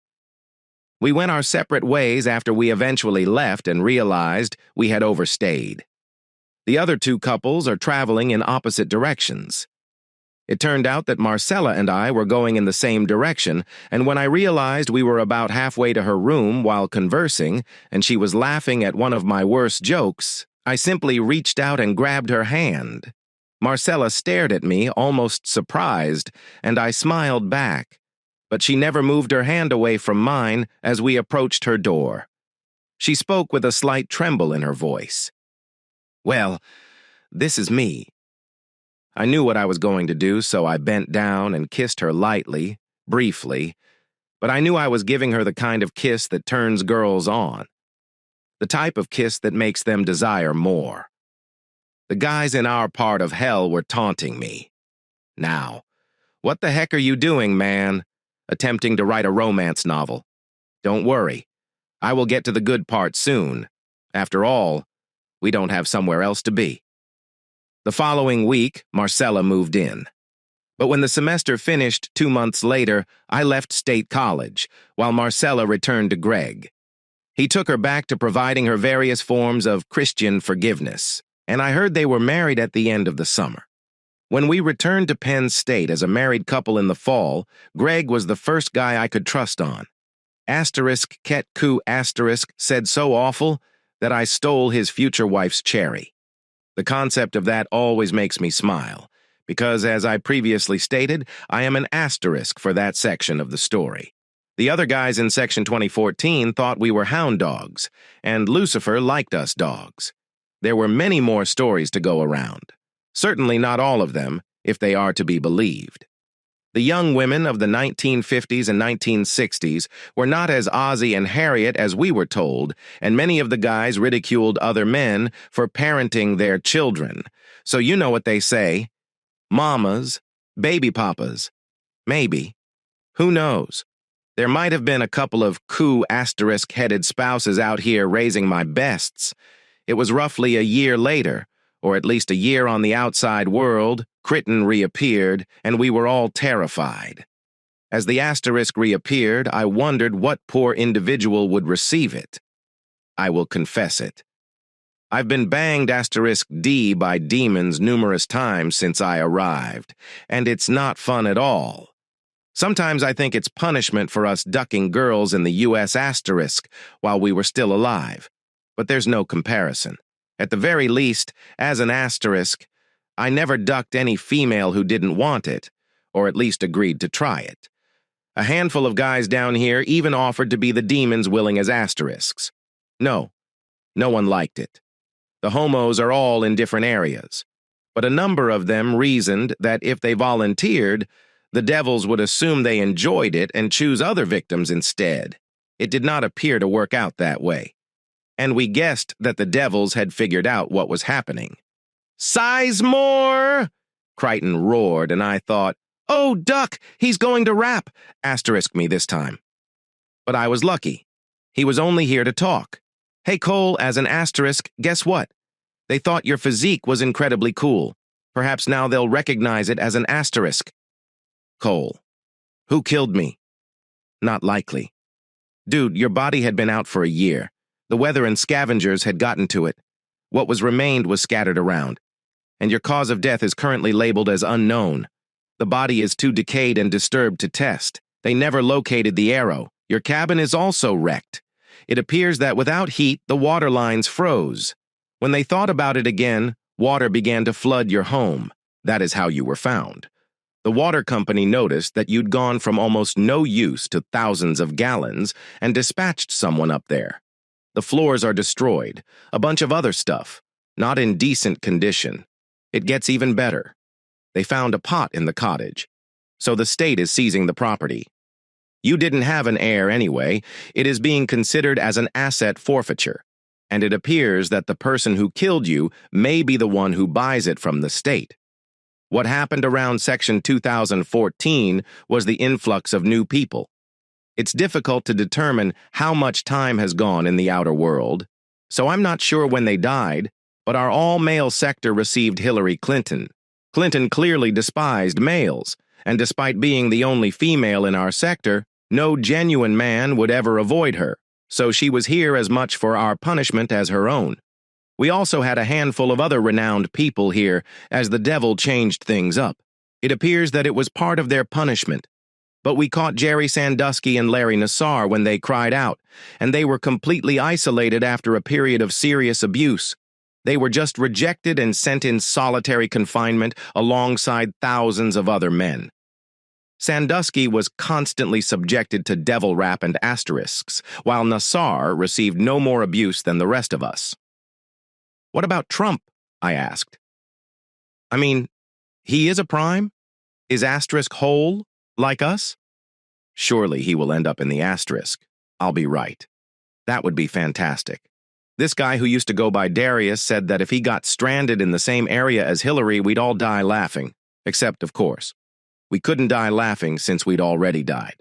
We went our separate ways after we eventually left and realized we had overstayed. The other two couples are traveling in opposite directions. It turned out that Marcella and I were going in the same direction, and when I realized we were about halfway to her room while conversing, and she was laughing at one of my worst jokes, I simply reached out and grabbed her hand. Marcella stared at me, almost surprised, and I smiled back, but she never moved her hand away from mine as we approached her door. She spoke with a slight tremble in her voice. "Well, this is me." I knew what I was going to do, so I bent down and kissed her lightly, briefly, but I knew I was giving her the kind of kiss that turns girls on, the type of kiss that makes them desire more. The guys in our part of hell were taunting me. Now, what the heck are you doing, man? Attempting to write a romance novel. Don't worry, I will get to the good part soon. After all, we don't have somewhere else to be. The following week, Marcella moved in. But when the semester finished 2 months later, I left state college, while Marcella returned to Greg. He took her back to providing her various forms of Christian forgiveness, and I heard they were married at the end of the summer. When we returned to Penn State as a married couple in the fall, Greg was the first guy I could trust on. Asterisk ket ku asterisk said so awful that I stole his future wife's cherry. The concept of that always makes me smile, because as I previously stated, I am an asterisk for that section of the story. The other guys in section 2014 thought we were hound dogs, and Lucifer liked us dogs. There were many more stories to go around. Certainly not all of them, if they are to be believed. The young women of the 1950s and 1960s were not as Ozzie and Harriet as we were told, and many of the guys ridiculed other men for parenting their children. So you know what they say. Mamas, baby papas. Maybe. Who knows? There might have been a couple of coup asterisk-headed spouses out here raising my bests. It was roughly a year later, or at least a year on the outside world, Crichton reappeared, and we were all terrified. As the asterisk reappeared, I wondered what poor individual would receive it. I will confess it. I've been banged asterisk D by demons numerous times since I arrived, and it's not fun at all. Sometimes I think it's punishment for us ducking girls in the U.S. asterisk while we were still alive, but there's no comparison. At the very least, as an asterisk, I never ducked any female who didn't want it, or at least agreed to try it. A handful of guys down here even offered to be the demons willing as asterisks. No one liked it. The homos are all in different areas, but a number of them reasoned that if they volunteered, the devils would assume they enjoyed it and choose other victims instead. It did not appear to work out that way. And we guessed that the devils had figured out what was happening. "Sizemore!" Crichton roared, and I thought, "Oh, duck, he's going to rap!" Asterisk me this time. But I was lucky. He was only here to talk. "Hey, Cole, as an asterisk, guess what? They thought your physique was incredibly cool. Perhaps now they'll recognize it as an asterisk." Cole. "Who killed me?" "Not likely." "Dude, your body had been out for a year. The weather and scavengers had gotten to it. What was remained was scattered around. And your cause of death is currently labeled as unknown. The body is too decayed and disturbed to test. They never located the arrow. Your cabin is also wrecked. It appears that without heat, the water lines froze. When they thought about it again, water began to flood your home. That is how you were found. The water company noticed that you'd gone from almost no use to thousands of gallons and dispatched someone up there. The floors are destroyed, a bunch of other stuff, not in decent condition. It gets even better. They found a pot in the cottage, so the state is seizing the property. You didn't have an heir anyway. It is being considered as an asset forfeiture, and it appears that the person who killed you may be the one who buys it from the state. What happened around Section 2014 was the influx of new people. It's difficult to determine how much time has gone in the outer world, so I'm not sure when they died, but our all-male sector received Hillary Clinton. Clinton clearly despised males, and despite being the only female in our sector, no genuine man would ever avoid her, so she was here as much for our punishment as her own. We also had a handful of other renowned people here as the devil changed things up. It appears that it was part of their punishment. But we caught Jerry Sandusky and Larry Nassar when they cried out, and they were completely isolated after a period of serious abuse. They were just rejected and sent in solitary confinement alongside thousands of other men. Sandusky was constantly subjected to devil rap and asterisks, while Nassar received no more abuse than the rest of us. What about Trump? I asked. I mean, he is a prime? Is asterisk whole, like us? Surely he will end up in the asterisk. I'll be right. That would be fantastic. This guy who used to go by Darius said that if he got stranded in the same area as Hillary, we'd all die laughing. Except, of course, we couldn't die laughing since we'd already died.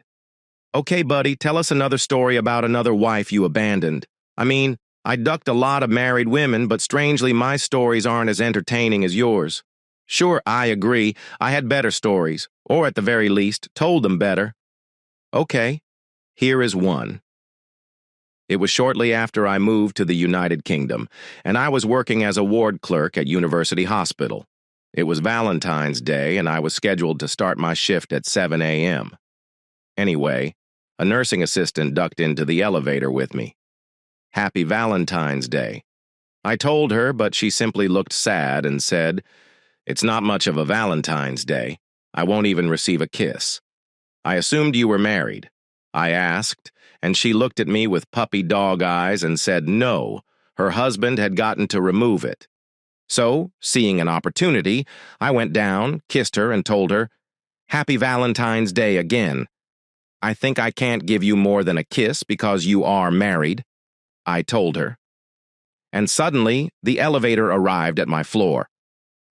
Okay, buddy, tell us another story about another wife you abandoned. I mean, I ducked a lot of married women, but strangely my stories aren't as entertaining as yours. Sure, I agree. I had better stories, or at the very least, told them better. Okay, here is one. It was shortly after I moved to the United Kingdom, and I was working as a ward clerk at University Hospital. It was Valentine's Day, and I was scheduled to start my shift at 7 a.m. Anyway, a nursing assistant ducked into the elevator with me. Happy Valentine's Day. I told her, but she simply looked sad and said, "It's not much of a Valentine's Day. I won't even receive a kiss." I assumed you were married. I asked, and she looked at me with puppy dog eyes and said no, her husband had gotten to remove it. So, seeing an opportunity, I went down, kissed her, and told her, "Happy Valentine's Day again. I think I can't give you more than a kiss because you are married," I told her. And suddenly, the elevator arrived at my floor,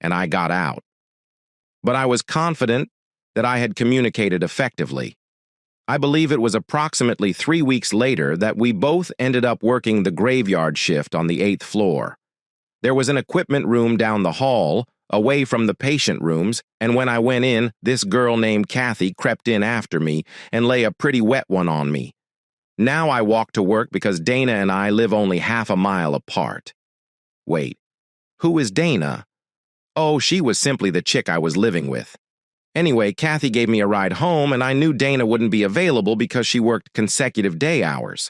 and I got out. But I was confident that I had communicated effectively. I believe it was approximately 3 weeks later that we both ended up working the graveyard shift on the 8th floor. There was an equipment room down the hall, away from the patient rooms, and when I went in, this girl named Kathy crept in after me and lay a pretty wet one on me. Now I walk to work because Dana and I live only half a mile apart. Wait, who is Dana? Oh, she was simply the chick I was living with. Anyway, Kathy gave me a ride home, and I knew Dana wouldn't be available because she worked consecutive day hours.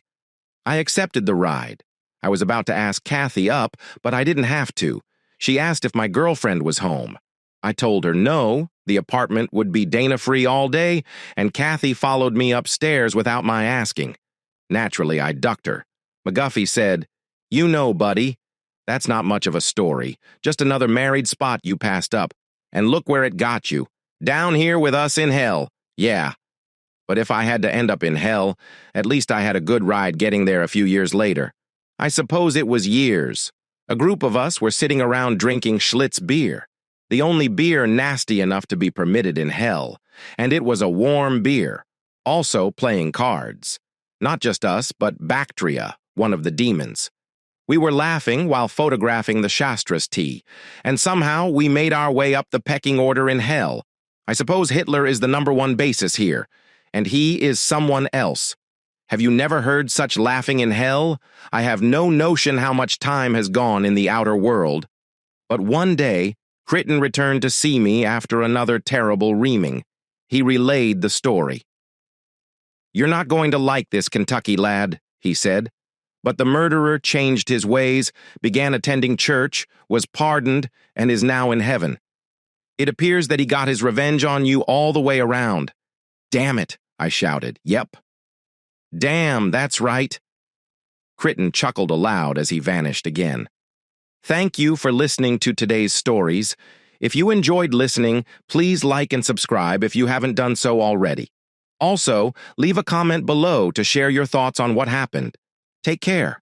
I accepted the ride. I was about to ask Kathy up, but I didn't have to. She asked if my girlfriend was home. I told her no, the apartment would be Dana-free all day, and Kathy followed me upstairs without my asking. Naturally, I ducked her. McGuffey said, "You know, buddy, that's not much of a story. Just another married spot you passed up. And look where it got you. Down here with us in hell. Yeah. But if I had to end up in hell, at least I had a good ride getting there a few years later. I suppose it was years. A group of us were sitting around drinking Schlitz beer. The only beer nasty enough to be permitted in hell. And it was a warm beer. Also playing cards. Not just us, but Bactria, one of the demons. We were laughing while photographing the Shastra's tea, and somehow we made our way up the pecking order in hell. I suppose Hitler is the #1 basis here, and he is someone else. Have you never heard such laughing in hell? I have no notion how much time has gone in the outer world. But one day, Critton returned to see me after another terrible reaming. He relayed the story. "You're not going to like this, Kentucky lad," he said. But the murderer changed his ways, began attending church, was pardoned, and is now in heaven. It appears that he got his revenge on you all the way around. Damn it, I shouted. Yep. Damn, that's right. Crichton chuckled aloud as he vanished again. Thank you for listening to today's stories. If you enjoyed listening, please like and subscribe if you haven't done so already. Also, leave a comment below to share your thoughts on what happened. Take care.